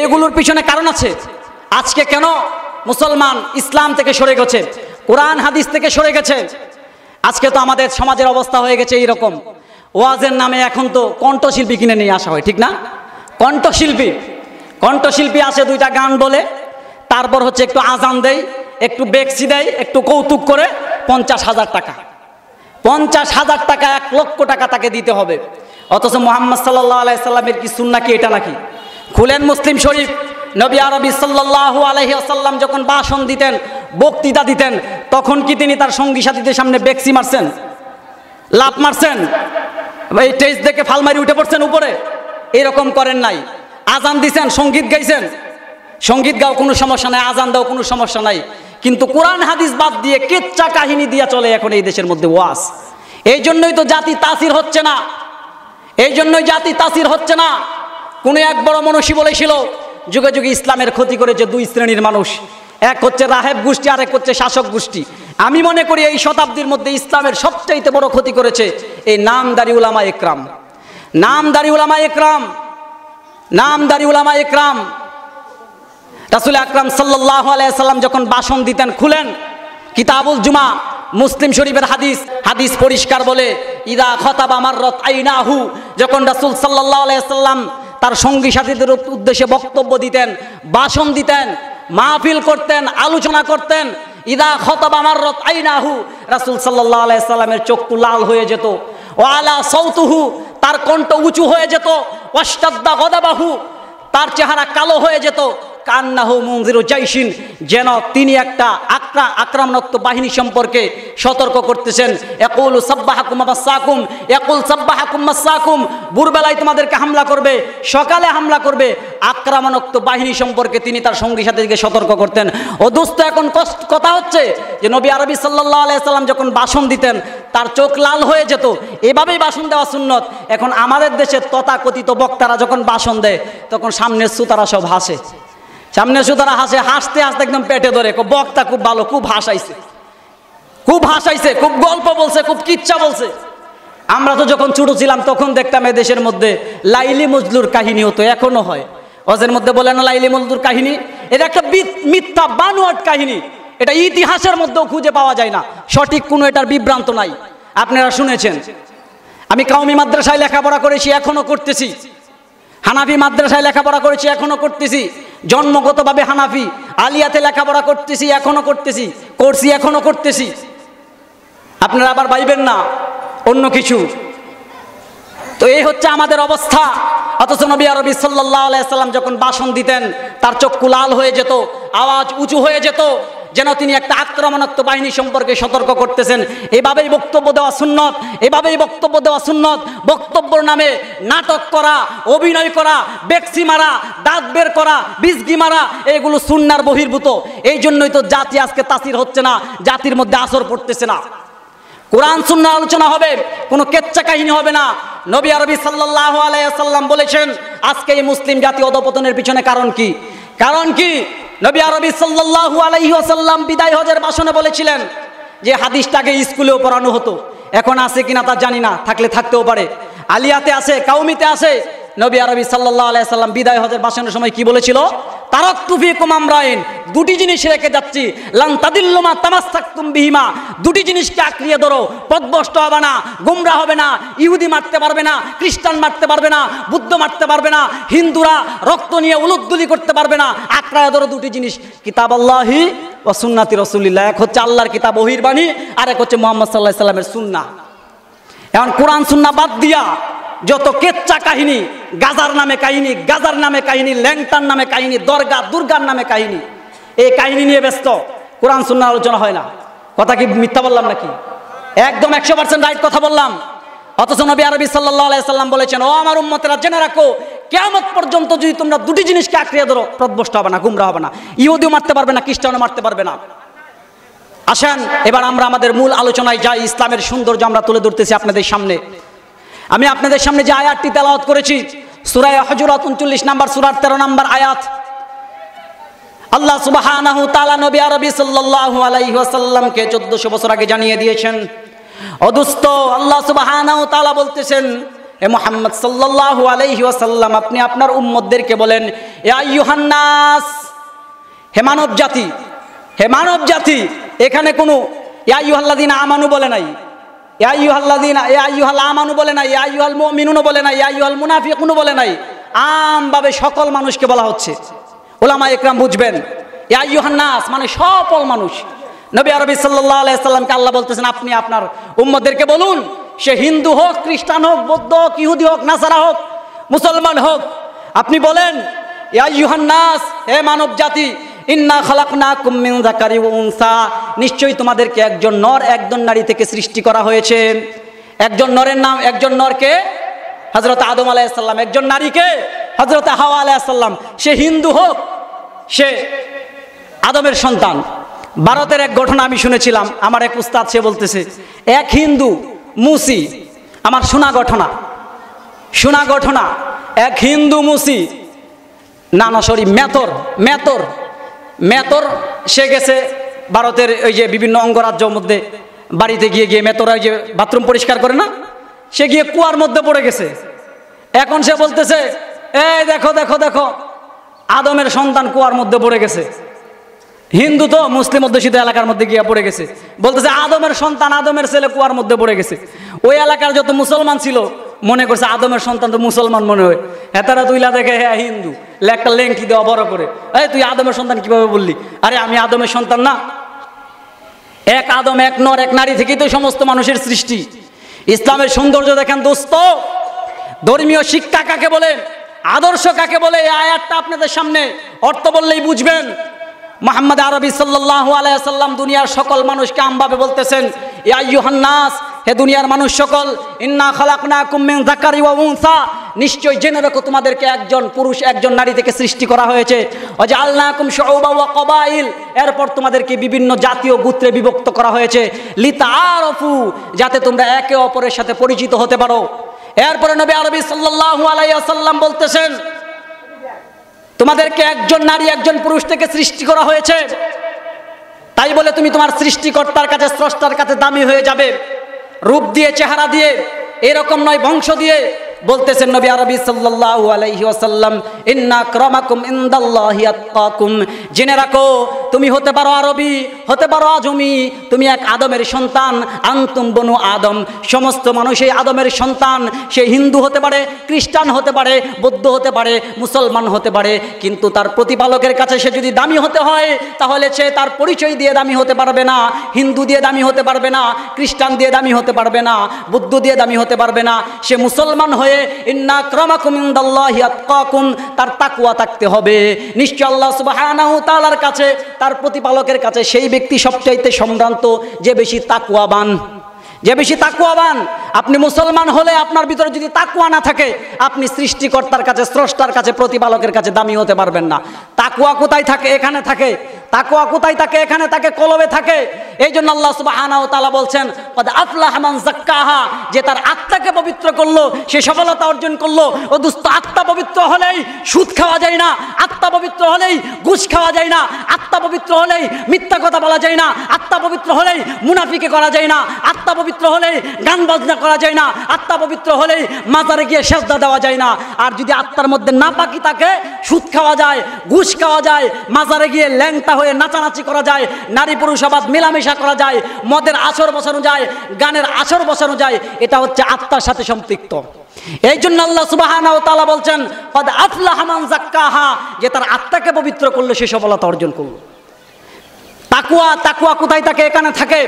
এগুলোর পিছনে কারণ আছে। আজকে কেন মুসলমান ইসলাম থেকে সরে গেছে, কোরআন হাদিস থেকে সরে গেছে? আজকে তো আমাদের সমাজের অবস্থা হয়ে গেছে এইরকম, ওয়াজের নামে এখন তো কণ্ঠশিল্পী কিনে নিয়ে আসা হয়, ঠিক না? কণ্ঠশিল্পী আসে, 2টা গান বলে, তারপর হচ্ছে একটু আজান দেয়, একটু বেক্সি দেয়, একটু কৌতুক করে 50,000 টাকা, 50,000 টাকা, 1 লক্ষ টাকা তাকে দিতে হবে। অথচ মুহাম্মদ সাল্লাল্লাহু আলাইহি সাল্লামের কি সুন্নাহ কি এটা নাকি? খুলেন মুসলিম শরীফ। নবী আরবি সাল্লাল্লাহু আলাইহি ওয়াসাল্লাম যখন ভাষণ দিতেন, বক্তৃতা দিতেন, তখন কি তিনি তার সঙ্গী সাথীদের সামনে বেক্সি মারছেন, লাফ মারছেন, এই টেজ দেখে ফালমারি উঠে পড়ছেন উপরে? এরকম করেন নাই। আজান দিছেন, সঙ্গীত গাইছেন, সঙ্গীত গাও কোনো সমস্যা নাই, আজান দাও কোনো সমস্যা নাই। কিন্তু কোরআন হাদিস বাদ দিয়ে কেচ্চা কাহিনী দিয়া চলে এখন এই দেশের মধ্যে ওয়াজ। এই জন্যই তো জাতি তাসির হচ্ছে না, এই জন্যই জাতি তাসির হচ্ছে না। কোনো এক বড় মনীষী বলেছিল,
যুগে যুগে ইসলামের ক্ষতি করেছে দুই শ্রেণীর মানুষ, এক হচ্ছে রাহেব গোষ্ঠী, আরেক হচ্ছে শাসক গোষ্ঠী। আমি মনে করি এই শতাব্দীর মধ্যে ইসলামের সবচাইতে বড় ক্ষতি করেছে এই নামদারি উলামা একরাম। নামদারি উলামা একরাম, নামদারি উলামা একরাম। রাসূল আকরাম সাল্লাল্লাহু আলাইহি সাল্লাম যখন ভাষণ দিতেন, খুলেন কিতাবুল জুমা, মুসলিম শরীফের হাদিস পরিষ্কার বলে, ইদা খতাবা মাররাত আইনাহু, যখন রাসূল সাল্লাল্লাহু আলাইহি সাল্লাম তার সঙ্গী সাথীদের উদ্দেশ্যে বক্তব্য দিতেন, ভাষণ দিতেন, মাহফিল করতেন, আলোচনা করতেন, ইদা খতাবা মাররাত আইনাহু, রাসূল সাল্লাল্লাহু আলাইহি সাল্লামের চক্ষু লাল হয়ে যেত, ওয়ালা সাউতুহু, তার কণ্ঠ উঁচু হয়ে যেত, ওয়াশতাদ্দা গদাবাহু, তার চেহারা কালো হয়ে যেত, কান্নাহু মুনজিরু জাইশিন, যেন তিনি একটা আক্রমণাত্মক বাহিনী সম্পর্কে সতর্ক করতেছেন। ইয়াকুলু সাব্বাহাকুম মাসাকুম, ইয়াকুল সাব্বাহাকুম মাসাকুম, ভোরবেলায় তোমাদেরকে হামলা করবে, সকালে হামলা করবে, আক্রমণাত্মক বাহিনী সম্পর্কে তিনি তার সঙ্গী সাথীদেরকে সতর্ক করতেন। ও দোস্ত, এখন কথা হচ্ছে যে নবী আরবি সাল্লাল্লাহু আলাইহি সাল্লাম যখন ভাষণ দিতেন তার চোখ লাল হয়ে যেত, এভাবেই ভাষণ দেওয়া সুন্নত। এখন আমাদের দেশে তথাকথিত বক্তারা যখন ভাষণ দেয় তখন সামনের শ্রোতারা সব হাসে, সামনে সুতরাং হাসতে হাসতে একদম পেটে ধরে, বক্তা খুব ভালো, খুব হাসাইছে, খুব গল্প বলছে, খুব কিচ্ছা বলছে। আমরা তো যখন ছোট ছিলাম তখন দেখতাম এদেশের মধ্যে লাইলি মজলুর কাহিনী হতো, এখনো হয়। ওদের মধ্যে বলে না লাইলি মজলুর কাহিনী, এটা একটা মিথ্যা বানোয়াট কাহিনী, এটা ইতিহাসের মধ্যেও খুঁজে পাওয়া যায় না, সঠিক কোনো এটার বিভ্রান্ত নাই। আপনারা শুনেছেন, আমি কওমি মাদ্রাসায় লেখাপড়া করেছি, এখনো করতেছি। হানাফি মাদ্রাসায় লেখাপড়া করেছি, এখনো করতেছি। জন্মগতভাবে হানাফি, আলিয়াতে লেখাপড়া করতেছি, এখনো করতেছি। আপনারা আবার ভাইবেন না অন্য কিছু। তো এই হচ্ছে আমাদের অবস্থা। অথচ নবী আরবি সাল্লাল্লাহু আলাইহি সাল্লাম যখন ভাষণ দিতেন তার চক্ষু লাল হয়ে যেত, আওয়াজ উঁচু হয়ে যেত, যেন তিনি একটা আক্রমণাত্মক বাহিনী সম্পর্কে সতর্ক করতেছেন। এভাবেই বক্তব্য দেওয়া সুন্নত। বক্তব্যের নামে নাটক করা, অভিনয় করা, বেক্সি মারা, দাঁত বের করা, বিজগি মারা, এগুলো সুন্নাহর বহির্ভূত। এই জন্যই তো জাতি আজকে তাসির হচ্ছে না, জাতির মধ্যে আসর পড়তেছে না। কোরআন সুন্নাহ আলোচনা হবে, কোনো কেচ্চা কাহিনী হবে না। নবী আরবি সাল্লাল্লাহু আলাইহি সাল্লাম বলেছেন, আজকে এই মুসলিম জাতি অধপতনের পিছনে কারণ কি? নবী আরবি সাল্লাল্লাহু আলাইহি ওয়াসাল্লাম বিদায় হজের ভাষণে বলেছিলেন যে হাদিসটাকে স্কুলেও পড়ানো হতো, এখন আছে কিনা তা জানি না, থাকলে থাকতেও পারে, আলিয়াতে আছে, কাউমিতে আছে। নবী আরবি সাল্লাল্লাহু আলাইহি সাল্লাম বিদায় হজের ভাষণের সময় কি বলেছিল? তারাকতু ফীকুম আমরাইন, দুটি জিনিস রেখে যাচ্ছি, লান তাদিল্লু মা তামাসসাকতুম বিহিমা, দুটি জিনিসকে আঁকড়িয়ে ধরো, পথভ্রষ্ট হবে না, গুমরা হবে না। ইহুদি মারতে পারবে না, খ্রিস্টান মারতে পারবে না, বুদ্ধ মারতে পারবে না, হিন্দুরা রক্ত নিয়ে উলুদ্দুলি করতে পারবে না। আঁকড়ায় ধরো দুটি জিনিস, কিতাবাল্লাহি ওয়া সুন্নাতি রাসূলিল্লাহ। এক হচ্ছে আল্লাহর কিতাব ওহীর বাণী, আর এক হচ্ছে মুহাম্মদ সাল্লাল্লাহু আলাইহি সাল্লামের সুন্নাহ। এখন কোরআন সুন্নাহ বাদ দিয়া যত কেচ্চা কাহিনী, গাজার নামে কাহিনী, ল্যাংটার নামে কাহিনী, দুর্গার নামে কাহিনী, এই কাহিনী নিয়ে ব্যস্ত, কোরআন সুন্নাহ আলোচনা হয় না। কথা কি মিথ্যা বললাম নাকি? একদম 100% রাইট কথা বললাম। অথচ নবী আরবি সাল্লাল্লাহু আলাইহি সাল্লাম বলেছেন, ও আমার উম্মতেরা জেনে রাখো, কিয়ামত পর্যন্ত যদি তোমরা দুটি জিনিসকে আঁকড়িয়ে ধরো, পথভ্রষ্ট হবে না, গুমরা হবে না, ইহুদিও মারতে পারবে না, খ্রিস্টানও মারতে পারবে না। আসেন এবার আমরা আমাদের মূল আলোচনায় যাই। ইসলামের সৌন্দর্য আমরা তুলে ধরতেছি আপনাদের সামনে। আমি আপনাদের সামনে যে আয়াতটি তেলাওয়াত করেছি, সূরা হুজুরাত 39 নম্বর সূরার 13 নম্বর আয়াত। আল্লাহ সুবহানাহু ওয়া তাআলা নবী আরবি সাল্লাল্লাহু আলাইহি ওয়াসাল্লামকে 1400 বছর আগে জানিয়ে দিয়েছেন। ও দোস্ত, আল্লাহ সুবহানাহু ওয়া তাআলা বলতেছেন, হে মুহাম্মদ সাল্লাল্লাহু আলাইহি ওয়াসাল্লাম, আপনি আপনার উম্মতদেরকে বলেন, ইয়া আইয়ুহান নাস, হে মানব জাতি। এখানে কোনো ইয়া আইয়ুহাল্লাযিনা আমানু বলে নাই, ইয়া আইয়ুহাল আমানু বলে নাই, ইয়া আইয়ুহাল মুমিনুন বলে নাই, ইয়া আইয়ুহাল মুনাফিকুন বলে নাই। আমভাবে সকল মানুষকে বলা হচ্ছে। উলামা একরাম বুঝবেন, ইয়া আইয়ুহান নাস মানে সকল মানুষ। নবী আরবি সাল্লাল্লাহু আলাইহি সাল্লামকে আল্লাহ বলতেছেন, আপনি আপনার উম্মতদেরকে বলুন, সে হিন্দু হোক, খ্রিস্টান হোক, বৌদ্ধ হোক, ইহুদি হোক, নাসারা হোক, মুসলমান হোক, আপনি বলেন, ইয়া আইয়ুহান নাস, হে মানব জাতি, ইন্না খালাকনাকুম মিন যাকারি ওয়া উনসা, নিশ্চয়ই তোমাদেরকে একজন নর একজন নারী থেকে সৃষ্টি করা হয়েছে। একজন নরকে হযরত আদম আলাইহিস সালাম, একজন নারীকে হযরত হাওয়া আলাইহিস সালাম। সে হিন্দু হোক, সে আদমের সন্তান। ভারতের এক ঘটনা আমি শুনেছিলাম, আমার এক উস্তাদ সে বলতেছে, এক হিন্দু মুসি, আমার শোনা ঘটনা, এক হিন্দু মুসি না সরি মেথর মেথর মেথর সে গেছে ভারতের ওই যে বিভিন্ন অঙ্গরাজ্যের মধ্যে বাড়িতে গিয়ে মেথরা ওই যে বাথরুম পরিষ্কার করে না, সে গিয়ে কুয়ার মধ্যে পড়ে গেছে। এখন সে বলতেছে এই দেখো দেখো দেখো আদমের সন্তান কুয়ার মধ্যে পড়ে গেছে। হিন্দু তো মুসলিম অধ্যুষিত এলাকার মধ্যে গিয়ে পড়ে গেছে, বলতেছে আদমের সন্তান আদমের ছেলে কুয়ার মধ্যে পড়ে গেছে। ওই এলাকার যত মুসলমান ছিল মনে করছে আদমের সন্তান তো মুসলমান মনে হয়, হেতারা তুইলা দেখে হ্যাঁ হিন্দু, একটা লেংটি দেওয়া বড় করে, এই তুই আদমের সন্তান কিভাবে বললি? আরে আমি আদমের সন্তান না, এক আদম এক নর এক নারী থেকেই তো সমস্ত মানুষের সৃষ্টি। ইসলামের সৌন্দর্য দেখেন দোস্ত, ধর্মীয় শিক্ষা কাকে বলে, আদর্শ কাকে বলে, এই আয়াতটা আপনাদের সামনে অর্থ বললেই বুঝবেন। মুহাম্মদ আরবি সাল্লাল্লাহু আলাইহি ওয়াসাল্লাম দুনিয়ার সকল মানুষকে আমভাবে বলতেছেন, ইয়া আইয়ুহান নাস, হে দুনিয়ার মানুষ সকল, ইন্না খালাকনাকুম মিন যাকারি ওয়া উনসা, নিশ্চয় জেনে রাখো তোমাদেরকে একজন পুরুষ একজন নারী থেকে সৃষ্টি করা হয়েছে। ওয়াজআলনাকুম শুউবা ওয়া কবাইল, এরপর তোমাদেরকে বিভিন্ন জাতীয় গোত্রে বিভক্ত করা হয়েছে। লিতাআরাফু, যাতে তোমরা একে অপরের সাথে পরিচিত হতে পারো। এরপরে নবী আরবি সাল্লাল্লাহু আলাইহি ওয়াসাল্লাম বলতেছেন, তোমাদেরকে একজন নারী একজন পুরুষ থেকে সৃষ্টি করা হয়েছে, তাই বলে তুমি তোমার সৃষ্টিকর্তার কাছে স্রষ্টার কাছে দামি হয়ে যাবে রূপ দিয়ে চেহারা দিয়ে, এরকম নয় বংশ দিয়ে। বলতেছেন নবী আরবি সাল্লাল্লাহু আলাইহি ওয়াসাল্লাম, ইন্না আকরামাকুম ইনদাল্লাহি আতকাকুম, জেনে রাখো তুমি হতে পারো আরবি হতে পারো আজমি, তুমি এক আদমের সন্তান, আনতুম বনু আদম, সমস্ত মানুষ এই আদমের সন্তান। সে হিন্দু হতে পারে, খ্রিস্টান হতে পারে, বৌদ্ধ হতে পারে, মুসলমান হতে পারে, কিন্তু তার প্রতিপালকের কাছে সে যদি দামি হতে হয় তাহলে সে তার পরিচয় দিয়ে দামি হতে পারবে না, হিন্দু দিয়ে দামি হতে পারবে না, খ্রিস্টান দিয়ে দামি হতে পারবে না, বৌদ্ধ দিয়ে দামি হতে পারবে না। সে মুসলমান হয়ে ইন্না আকরামাকুম ইনদাল্লাহি আতকাকুম, তার তাকওয়া থাকতে হবে। নিশ্চয় আল্লাহ সুবহানাহু ওয়া তাআলার কাছে, তার প্রতিপালকের কাছে সেই ব্যক্তি সবচাইতে সম্ভ্রান্ত যে বেশি তাকওয়াবান, যে বেশি তাকওয়াবান। আপনি মুসলমান হলে আপনার ভিতরে যদি তাকওয়া না থাকে, আপনি সৃষ্টিকর্তার কাছে স্রষ্টার কাছে প্রতিপালকের কাছে দামি হতে পারবেন না। তাকওয়া কোথায় থাকে? এখানে থাকে। তাকওয়া কোথায় থাকে? এখানে থাকে, কলবে থাকে। এই জন্য আল্লাহ সুবহানাহু ওয়া তাআলা বলছেন, কদ আফলাহা মান যাক্কাহা, যে তার আত্মাকে পবিত্র করলো সে সফলতা অর্জন করলো। ও দোস্ত, আত্মা পবিত্র হলেই সুদ খাওয়া যায় না, আত্মা পবিত্র হলেই ঘুষ খাওয়া যায় না, আত্মা পবিত্র হলেই মিথ্যা কথা বলা যায় না, আত্মা পবিত্র হলেই মুনাফিকি করা যায় না, আত্মা পবিত্র হলেই গান বাজনা করা যায় না, আত্মা পবিত্র হলেই মাজারে গিয়ে সেজদা দেওয়া যায় না। আর যদি আত্মার মধ্যে নাপাকি থাকে, সুদ খাওয়া যায়, ঘুষ খাওয়া যায়, মাজারে গিয়ে ল্যাংটা হয়ে নাচানাচি করা যায়, নারী পুরুষাবাদ মেলামেশা করা যায়, মদের আসর বসানো যায়, গানের আসর বসানো যায়, এটা হচ্ছে আত্মার সাথে সম্পৃক্ত। এই জন্য আল্লাহ সুবহানাহু ওয়া তাআলা বলছেন, কদ আফলাহা মান যাক্কাহা, যে তার আত্মাকে পবিত্র করলো সে সফলতা অর্জন করলো। তাকওয়া, তাকওয়া কোথায় থাকে? এখানে থাকে।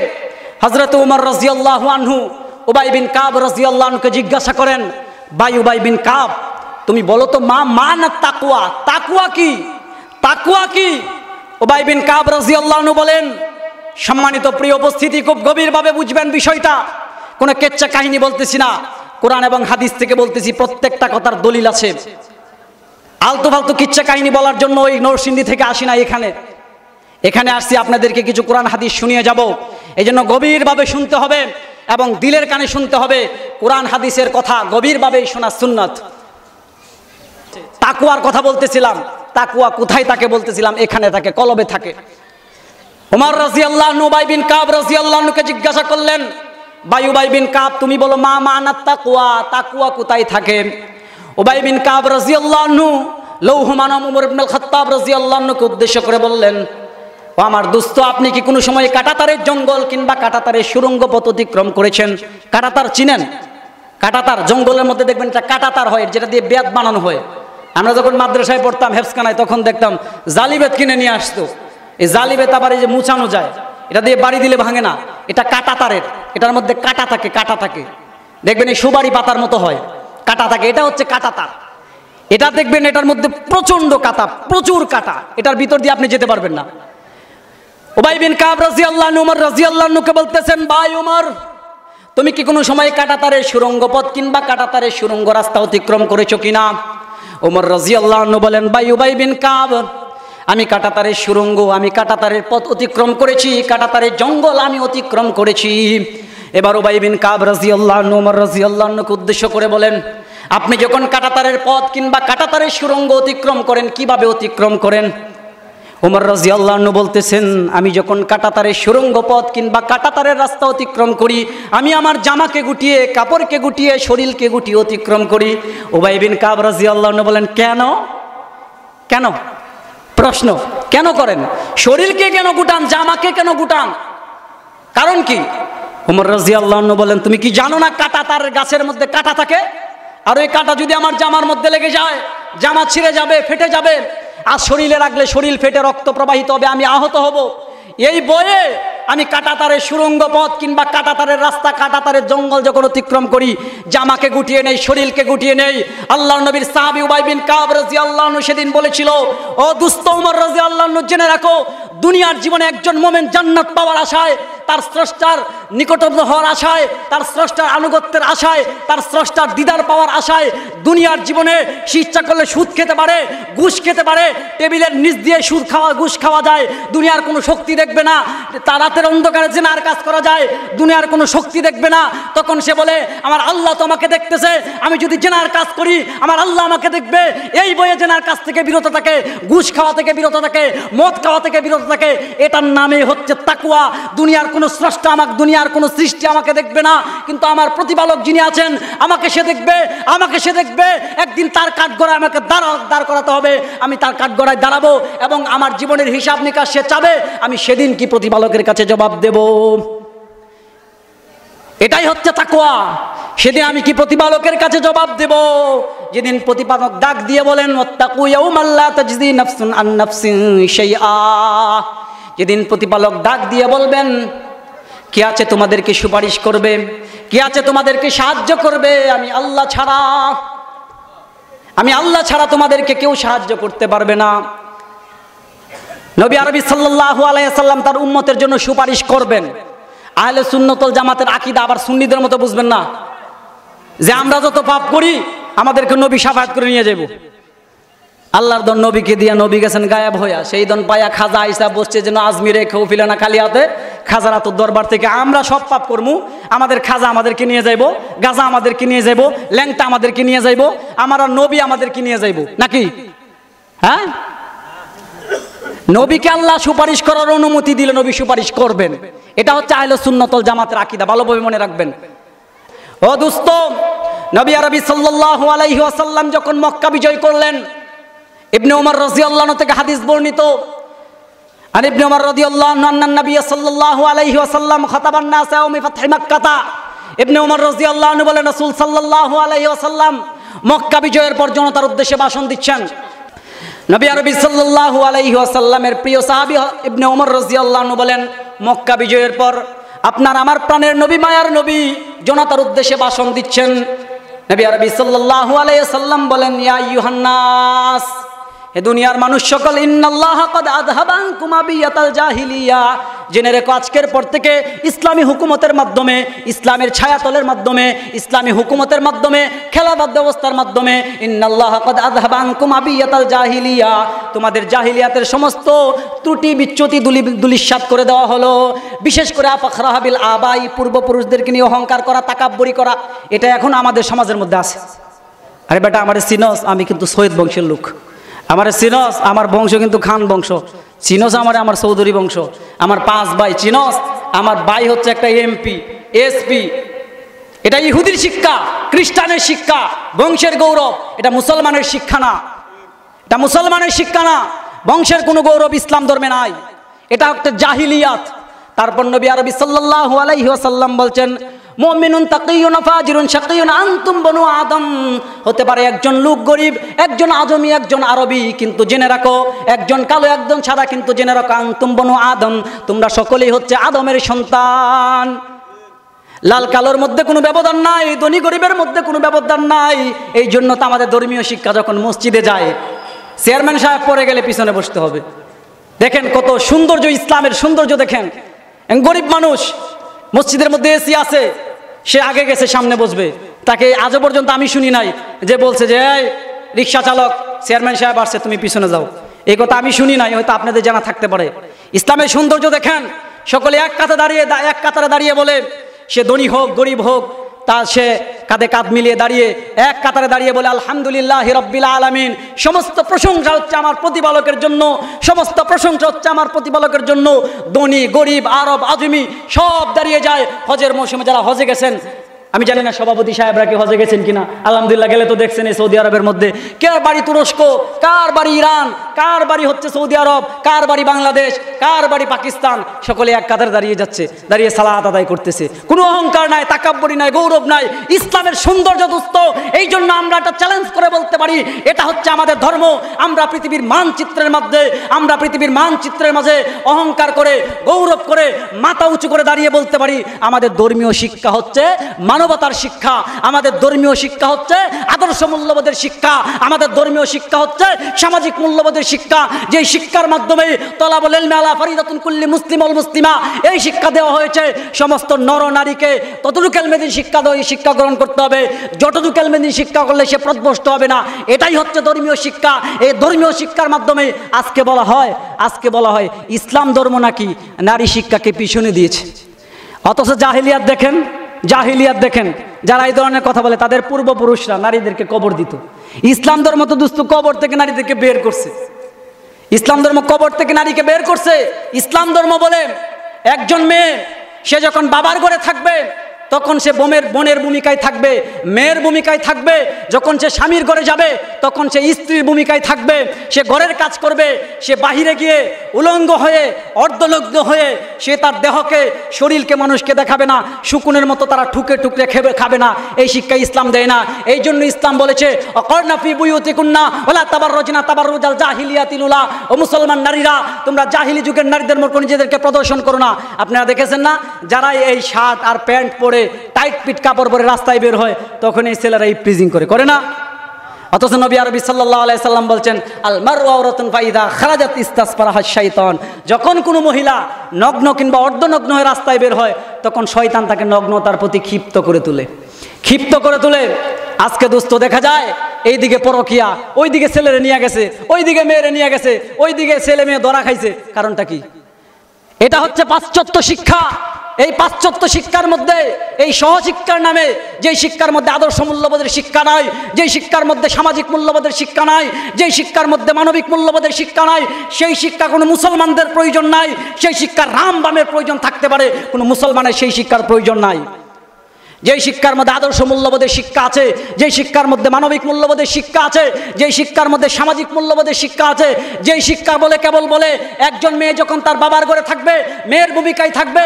হযরত ওমর রাদিয়াল্লাহু আনহু উবাই বিন কাব রাদিয়াল্লাহু আনহুকে জিজ্ঞাসা করেন, ভাই উবাই বিন কাব, তুমি বলো তো না তাকওয়া, তাকওয়া কি? তাকওয়া কি? উবাই বিন কাব রাদিয়াল্লাহু আনহু বলেন, সম্মানিত প্রিয় উপস্থিতি, খুব গভীরভাবে বুঝবেন বিষয়টা। কোনো কেচ্চা কাহিনী বলতেছি না, কোরআন এবং হাদিস থেকে বলতেছি, প্রত্যেকটা কথার দলিল আছে। আলতু ফালতু কিচ্ছা কাহিনী বলার জন্য ওই নরসিংদী থেকে আসি না, এখানে আসছি আপনাদেরকে কিছু কোরআন হাদিস শুনিয়ে যাব। এই জন্য গভীরভাবে শুনতে হবে এবং দিলের কানে শুনতে হবে। কোরআন হাদিসের কথা গভীরভাবেই শোনা সুন্নাত। তাকওয়ার কথা বলতেছিলাম, তাকওয়া কোথায় থাকে বলতেছিলাম, এখানে থাকে, কলবে থাকে। ওমর রাদিয়াল্লাহু আনহু উবাই বিন কাব রাদিয়াল্লাহু আনহুকে জিজ্ঞাসা করলেন, ভাই উবাই বিন কাব, তুমি বলো মানাত তাকওয়া, তাকওয়া কোথায় থাকে? উবাই বিন কাব রাদিয়াল্লাহু আনহু লৌহমান ওমর ইবনে খাত্তাব রাদিয়াল্লাহু আনহুকে উদ্দেশ্য করে বললেন, ও আমার দোস্ত, আপনি কি কোনো সময় কাঁটাতারের জঙ্গল কিংবা কাঁটাতারের সুড়ঙ্গ পথ অতিক্রম করেছেন? কাঁটাতার চিনেন? কাঁটাতার জঙ্গলের মধ্যে দেখবেন একটা কাঁটাতার হয়, যেটা দিয়ে বেত বানানো হয়। আমরা যখন মাদ্রাসায় পড়তাম হেফসখানায়, তখন দেখতাম জালি বেত কিনে নিয়ে আসতো। এই জালি বেত আবার এই যে মুছানো যায়, এটা দিয়ে বাড়ি দিলে ভাঙে না, এটা কাঁটাতারের, এটার মধ্যে কাঁটা থাকে, কাঁটা থাকে, দেখবেন এই সুবারি পাতার মতো হয়, কাঁটা থাকে, এটা হচ্ছে কাঁটাতার। এটা দেখবেন এটার মধ্যে প্রচন্ড কাঁটা, প্রচুর কাঁটা, এটার ভিতর দিয়ে আপনি যেতে পারবেন না। উবাই বিন কাব রাদিয়াল্লাহু আনহু ওমর রাদিয়াল্লাহু আনহুকে বলতেছেন, ভাই ওমর, তুমি কি কোনো সময় কাঁটাতারের সুড়ঙ্গ পথ কিংবা কাঁটাতারের সুড়ঙ্গ রাস্তা অতিক্রম করেছো কিনা? ওমর রাদিয়াল্লাহু আনহু বলেন, ভাই উবাই বিন কাব, আমি কাঁটাতারের সুড়ঙ্গ, আমি কাঁটাতারের পথ অতিক্রম করেছি, কাঁটাতারের জঙ্গল আমি অতিক্রম করেছি। এবার উবাই বিন কাব রাদিয়াল্লাহু আনহু ওমর রাদিয়াল্লাহু আনহুকে উদ্দেশ্য করে বলেন, আপনি যখন কাঁটাতারের পথ কিংবা কাঁটাতারের সুড়ঙ্গ অতিক্রম করেন, কিভাবে অতিক্রম করেন? ওমর রাদিয়াল্লাহু আনহু বলতেছেন, আমি যখন কাঁটাতারের সুড়ঙ্গ পথ কিংবা কাঁটাতারের রাস্তা অতিক্রম করি, আমি আমার জামাকে গুটিয়ে, কাপড়কে গুটিয়ে, শরীরকে গুটিয়ে অতিক্রম করি। উবাই বিন কাব রাদিয়াল্লাহু আনহু বলেন, কেন? কেন? প্রশ্ন, কেন করেন? শরীরকে কেন গুটান, জামাকে কেন গুটান? কারণ কি? ওমর রাদিয়াল্লাহু আনহু বলেন, তুমি কি জানো না কাঁটাতারের গাছের মধ্যে কাঁটা থাকে, আর ওই কাঁটা যদি আমার জামার মধ্যে লেগে যায়, জামা ছিঁড়ে যাবে, ফেটে যাবে, আর শরীরে রাখলে শরীর ফেটে রক্ত প্রবাহিত হবে, আমি আহত হব। এই বয়ে আমি কাঁটাতারের সুড়ঙ্গ পথ কিংবা কাঁটাতারের রাস্তা, কাঁটাতারের জঙ্গল যখন অতিক্রম করি, জামাকে গুটিয়ে নেই, শরীরকে গুটিয়ে নেই। আল্লাহর নবীর সাহাবী উবাই বিন কাব রাদিয়াল্লাহু আনহু সেদিন বলেছিল, ও দুস্থ ওমর রাদিয়াল্লাহু আনহু, জেনে রাখো, দুনিয়ার জীবনে একজন মুমিন জান্নাত পাওয়ার আশায়, তার স্রষ্টার নিকটবর্তী হওয়ার আশায়, তার স্রষ্টার আনুগত্যের আশায়, তার স্রষ্টার দিদার পাওয়ার আশায় দুনিয়ার জীবনে সে ইচ্ছা করলে সুদ খেতে পারে, ঘুষ খেতে পারে, টেবিলের নিচ দিয়ে সুদ খাওয়া, ঘুষ খাওয়া যায়, দুনিয়ার কোনো শক্তি দেখবে না। তার রাতের অন্ধকারে জেনার কাজ করা যায়, দুনিয়ার কোনো শক্তি দেখবে না। তখন সে বলে, আমার আল্লাহ তো আমাকে দেখতেছে, আমি যদি জেনার কাজ করি আমার আল্লাহ আমাকে দেখবে। এই বয়ে জেনার কাজ থেকে বিরত থাকে, ঘুষ খাওয়া থেকে বিরত থাকে, মদ খাওয়া থেকে বিরত থাকে। এটার নামে হচ্ছে তাকওয়া। দুনিয়ার কোনো স্রষ্টা আমাকে, দুনিয়ার কোনো সৃষ্টি আমাকে দেখবে না, কিন্তু আমার প্রতিপালক যিনি আছেন আমাকে সে দেখবে, আমাকে সে দেখবে। একদিন তার কাঠগড়ায় আমাকে দাঁড় করাতে হবে, আমি তার কাঠগড়ায় দাঁড়াবো এবং আমার জীবনের হিসাব নিকাশ সে চাবে, আমি সেদিন কি প্রতিপালকের কাছে জবাব দেব। এটাই হচ্ছে তাকওয়া। সেদিন আমি কি প্রতিপালকের কাছে জবাব দেব? যেদিন প্রতিপালক ডাক দিয়ে বলেন, ওয়াত্তাকু ইয়াওমান লা তাজজি নাফসুন আন নাফসিন শাইআ, যেদিন প্রতিপালক ডাক দিয়ে বলবেন, কে আছে তোমাদেরকে সুপারিশ করবে, কে আছে তোমাদেরকে সাহায্য করবে? আমি আল্লাহ ছাড়া, আমি আল্লাহ ছাড়া তোমাদেরকে কেউ সাহায্য করতে পারবে না। নবী আরবি সাল্লাল্লাহু আলাইহি ওয়াসাল্লাম তার উম্মতের জন্য সুপারিশ করবেন। আহলে সুন্নাত ওয়াল জামাতের আকীদা আবার সুন্নিদের মতো বুঝবেন না যে আমরা যত পাপ করি আমাদেরকে নবী শাফায়াত করে নিয়ে যাব। আল্লাহর দন নবীকে দিয়া, নবী গেছেন গায়েব হইয়া, সেই দন পায়া খাজা আইসা বসছে যেন আজমিরে খৌফিলানা কালিয়াতে খাজারা তো দরবার থেকে আমরা সব পাপ করমু, আমাদের খাজা আমাদেরকে নিয়ে যাইব, গাজা আমাদেরকে নিয়ে যাইব, ল্যাংটা আমাদেরকে নিয়ে যাইব, আমার নবী আমাদেরকে নিয়ে যাইব নাকি? হ্যাঁ, নবীকে আল্লাহ সুপারিশ করার অনুমতি দিলে নবী সুপারিশ করবেন। এটা হচ্ছে আহলে সুন্নাত ওয়াল জামাতের আকীদা, ভালোভাবে মনে রাখবেন। ও দোস্ত, নবী আরবি সাল্লাল্লাহু আলাইহি ওয়াসাল্লাম যখন মক্কা বিজয় করলেন, ইবনে ওমর রাদিয়াল্লাহু আনহু থেকে হাদিস বর্ণিত, আর ইবনে ওমর রাদিয়াল্লাহু আনহু আন্নান নবী সাল্লাল্লাহু আলাইহি ওয়াসাল্লাম খাতাবান নাস ইয়াউমি ফাতহি মক্কাহ। ইবনে ওমর রাদিয়াল্লাহু আনহু বলেন, রাসূল সাল্লাল্লাহু আলাইহি ওয়াসাল্লাম মক্কা বিজয়ের পর জনতার উদ্দেশ্যে ভাষণ দিচ্ছেন। নবী আরবি সাল্লাল্লাহু আলাইহি ওয়াসাল্লামের প্রিয় সাহাবী ইবনে ওমর রাদিয়াল্লাহু আনহু বলেন, মক্কা বিজয়ের পর আপনার আমার প্রাণের নবী, মায়ার নবী জনতার উদ্দেশ্যে ভাষণ দিচ্ছেন। নবী আরবি সাল্লাল্লাহু আলাইহি ওয়াসাল্লাম বলেন, ইয়া আইয়ুহান নাস, হে দুনিয়ার মানুষ সকল, ইন্নাল্লাহা ক্বাদ আযহাবা আনকুম আবিয়াতাল জাহিলিয়া, জেনে রেখো আজকের পর থেকে ইসলামী হুকুমতের মাধ্যমে, ইসলামের ছায়াতলের মাধ্যমে, ইসলামী হুকুমতের মাধ্যমে, খেলাফত ব্যবস্থার মাধ্যমে, ইন্নাল্লাহা ক্বাদ আযহাবা আনকুম আবিয়াতাল জাহিলিয়া, তোমাদের জাহিলিয়াতের সমস্ত ত্রুটি বিচ্যুতি দুলিশ্বাত করে দেওয়া হলো। বিশেষ করে আফখরাহা বিল আবাই, পূর্বপুরুষদেরকে নিয়ে অহংকার করা, তাকাব্বুরি করা, এটা এখন আমাদের সমাজের মধ্যে আছে। আরে বেটা, আমারে চিনস, আমি কিন্তু সৈয়দ বংশের লোক, আমার চিনস, আমার বংশ কিন্তু খান বংশ, চিনস আমার চৌধুরী বংশ, আমার 5 ভাই, চিনস আমার ভাই হচ্ছে একটা এমপি, এসপি। এটা ইহুদির শিক্ষা, খ্রিস্টানের শিক্ষা, বংশের গৌরব। এটা মুসলমানের শিক্ষা না, এটা মুসলমানের শিক্ষা না। বংশের কোনো গৌরব ইসলাম ধর্মে নাই, এটা একটা জাহিলিয়াত। তারপর নবী আরবি সাল্লাল্লাহু আলাইহি ওয়াসাল্লাম বলছেন, মুমিনুন তাকিয়ুন ফাজিরুন শাকিয়ুন আনতুম বনু আদম, হতে পারে একজন লোক গরিব, একজন আজমি, একজন আরবি, কিন্তু জেনে রাখো একজন কালো, একজন সাদা, কিন্তু জেনে রাখো আনতুম বনু আদম, তোমরা সকলেই হচ্ছে আদমের সন্তান। লাল কালোর মধ্যে কোনো ব্যবধান নাই, ধনী গরিবের মধ্যে কোনো ব্যবধান নাই। এই জন্য তো আমাদের ধর্মীয় শিক্ষা যখন মসজিদে যায়, চেয়ারম্যান সাহেব পড়ে গেলে পিছনে বসতে হবে। দেখেন কত সৌন্দর্য, ইসলামের সৌন্দর্য দেখেন। গরিব মানুষ, মসজিদের মধ্যে এসি আছে, সে আগে গেছে সামনে বসবে, তাকে আজও পর্যন্ত আমি শুনি নাই যে বলছে যে এই রিক্সা চালক, চেয়ারম্যান সাহেব আসছে, তুমি পিছনে যাও। এই কথা আমি শুনি নাই, হয়তো আপনাদের জানা থাকতে পারে। ইসলামের সৌন্দর্য দেখেন, সকলে এক কাতারে দাঁড়িয়ে বলে, সে ধনী হোক গরিব হোক, তা সে কাঁধে কাঁধ মিলিয়ে দাঁড়িয়ে এক কাতারে দাঁড়িয়ে বলে আলহামদুলিল্লাহি রাব্বিল আলামিন, সমস্ত প্রশংসা হচ্ছে আমার প্রতিপালকের জন্য, সমস্ত প্রশংসা হচ্ছে আমার প্রতিপালকের জন্য। ধনী গরিব আরব আজমি সব দাঁড়িয়ে যায়। হজের মৌসুমে যারা হজে গেছেন, আমি জানি না সভাপতি সাহেবরা কি হজে গেছেন কিনা, আলহামদুলিল্লাহ গেলে তো দেখছেন এই সৌদি আরবের মধ্যে কার বাড়ি তুরস্ক, কার বাড়ি ইরান, কার বাড়ি হচ্ছে সৌদি আরব, কার বাড়ি বাংলাদেশ, কার বাড়ি পাকিস্তান, সকলে এক কাতারে দাঁড়িয়ে যাচ্ছে, দাঁড়িয়ে সালাত আদায় করতেছে। কোনো অহংকার নাই, তাকাব্বুরি নাই, গৌরব নাই। ইসলামের সৌন্দর্য দোস্ত, এই জন্য আমরা একটা চ্যালেঞ্জ করে বলতে পারি এটা হচ্ছে আমাদের ধর্ম। আমরা পৃথিবীর মানচিত্রের মাঝে অহংকার করে গৌরব করে মাথা উঁচু করে দাঁড়িয়ে বলতে পারি আমাদের ধর্মীয় শিক্ষা হচ্ছে মানবতার শিক্ষা, আমাদের ধর্মীয় শিক্ষা হচ্ছে আদর্শ মূল্যবোধের শিক্ষা, আমাদের ধর্মীয় শিক্ষা হচ্ছে সামাজিক মূল্যবোধের শিক্ষা, যে শিক্ষার মাধ্যমে তলাবুল ইলমি আলা ফরিদাতুন কুল্লি মুসলিম ওয়াল মুসলিমা, এই শিক্ষা দেওয়া হয়েছে সমস্ত নর নারীকে। ততটুকু এলমেদিন শিক্ষা দেওয়া, এই শিক্ষা গ্রহণ করতে হবে। যতটুকু এলমেদিন শিক্ষা করলে সে পথভ্রষ্ট হবে না, এটাই হচ্ছে ধর্মীয় শিক্ষা। এই ধর্মীয় শিক্ষার মাধ্যমে আজকে বলা হয় ইসলাম ধর্ম নাকি নারী শিক্ষাকে পিছনে দিয়েছে। অথচ জাহিলিয়াত দেখেন যারা এই ধরনের কথা বলে তাদের পূর্বপুরুষরা নারীদেরকে কবর দিত। ইসলাম ধর্ম তো দুস্থ কবর থেকে নারীদেরকে বের করছে, ইসলাম ধর্ম কবর থেকে নারীকে বের করছে। ইসলাম ধর্ম বলে একজন মেয়ে সে যখন বাবার ঘরে থাকবে তখন সে বোনের ভূমিকায় থাকবে, মেয়ের ভূমিকায় থাকবে। যখন সে স্বামীর ঘরে যাবে তখন সে স্ত্রীর ভূমিকায় থাকবে। সে ঘরের কাজ করবে, সে বাহিরে গিয়ে উলঙ্গ হয়ে অর্ধলগ্ন হয়ে সে তার দেহকে শরীরকে মানুষকে দেখাবে না, শুকুনের মতো তারা ঠুকে খাবে না। এই শিক্ষা ইসলাম দেয় না। এই জন্য ইসলাম বলেছে অকর্না ফি বুয়ুতিকুন্না ওয়ালা তাবাররুজনা তাবাররুজাল জাহিলিয়াতিল উলা, ও মুসলমান নারীরা তোমরা জাহিলি যুগের নারীদের মতো নিজেদেরকে প্রদর্শন করো না। আপনারা দেখেছেন না যারা এই শার্ট আর প্যান্ট পরে টাইট পিট কাপড় পরে রাস্তায় বের হয় তখন এই ছেলেরা এই প্রিজিং করে না? অথচ নবী আরবি সাল্লাল্লাহু আলাইহি সাল্লাম বলছেন আল মারউ আওরাতুন ফাইদা খারাজাত ইস্তাসফারাহা শাইতান, যখন কোনো মহিলা নগ্ন কিংবা অর্ধনগ্ন হয়ে রাস্তায় বের হয় তখন শয়তান তাকে নগ্নতার প্রতি ক্ষিপ্ত করে তোলে। আজকে দোস্ত দেখা যায় এইদিকে পরকিয়া, ওইদিকে ছেলেরে নিয়ে গেছে, ওইদিকে মেয়েরে নিয়ে গেছে, ওইদিকে ছেলে মেয়ে ধরা খাইছে। কারণটা কি? এটা হচ্ছে পাশ্চাত্য শিক্ষা। এই পাশ্চাত্য শিক্ষার মধ্যে, এই সহশিক্ষার নামে যে শিক্ষার মধ্যে আদর্শ মূল্যবোধের শিক্ষা নাই, যে শিক্ষার মধ্যে সামাজিক মূল্যবোধের শিক্ষা নাই, যে শিক্ষার মধ্যে মানবিক মূল্যবোধের শিক্ষা নাই, সেই শিক্ষা কোনো মুসলমানদের প্রয়োজন নাই। সেই শিক্ষার রাম বামের প্রয়োজন থাকতে পারে, কোনো মুসলমানের সেই শিক্ষার প্রয়োজন নাই। যেই শিক্ষার মধ্যে আদর্শ মূল্যবোধের শিক্ষা আছে, যেই শিক্ষার মধ্যে মানবিক মূল্যবোধের শিক্ষা আছে, যেই শিক্ষার মধ্যে সামাজিক মূল্যবোধের শিক্ষা আছে, যেই শিক্ষা কেবল বলে একজন মেয়ে যখন তার বাবার ঘরে থাকবে মেয়ের ভূমিকায় থাকবে,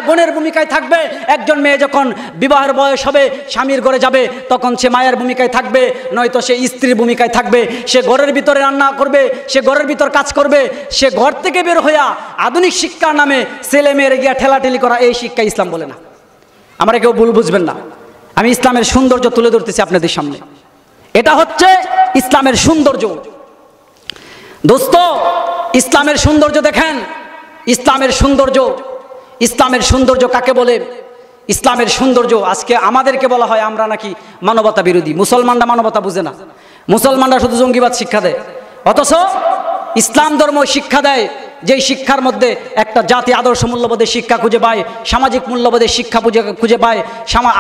বোনের ভূমিকায় থাকবে, একজন মেয়ে যখন বিবাহের বয়স হবে স্বামীর ঘরে যাবে তখন সে মায়ের ভূমিকায় থাকবে, নয়তো সে স্ত্রীর ভূমিকায় থাকবে। সে ঘরের ভিতরে রান্না করবে, সে ঘরের ভিতর কাজ করবে। সে ঘর থেকে বের হইয়া আধুনিক শিক্ষার নামে ছেলে মেয়েরে গিয়া ঠেলাঠেলি করা, এই শিক্ষা ইসলাম বলে না। আমরা কেউ ভুল বুঝবেন না, আমি ইসলামের সৌন্দর্য তুলে ধরতেছি আপনাদের সামনে। এটা হচ্ছে ইসলামের সৌন্দর্য। দোস্ত ইসলামের সৌন্দর্য দেখেন, ইসলামের সৌন্দর্য কাকে বলে? ইসলামের সৌন্দর্য আজকে আমাদেরকে বলা হয় আমরা নাকি মানবতা বিরোধী। মুসলমানরা মানবতা বুঝে না, মুসলমানরা শুধু জঙ্গিবাদ শিক্ষা দেয়। অথচ ইসলাম ধর্ম শিক্ষা দেয় যেই শিক্ষার মধ্যে একটা জাতি আদর্শ মূল্যবোধের শিক্ষা খুঁজে পায়, সামাজিক মূল্যবোধের শিক্ষা খুঁজে পায়,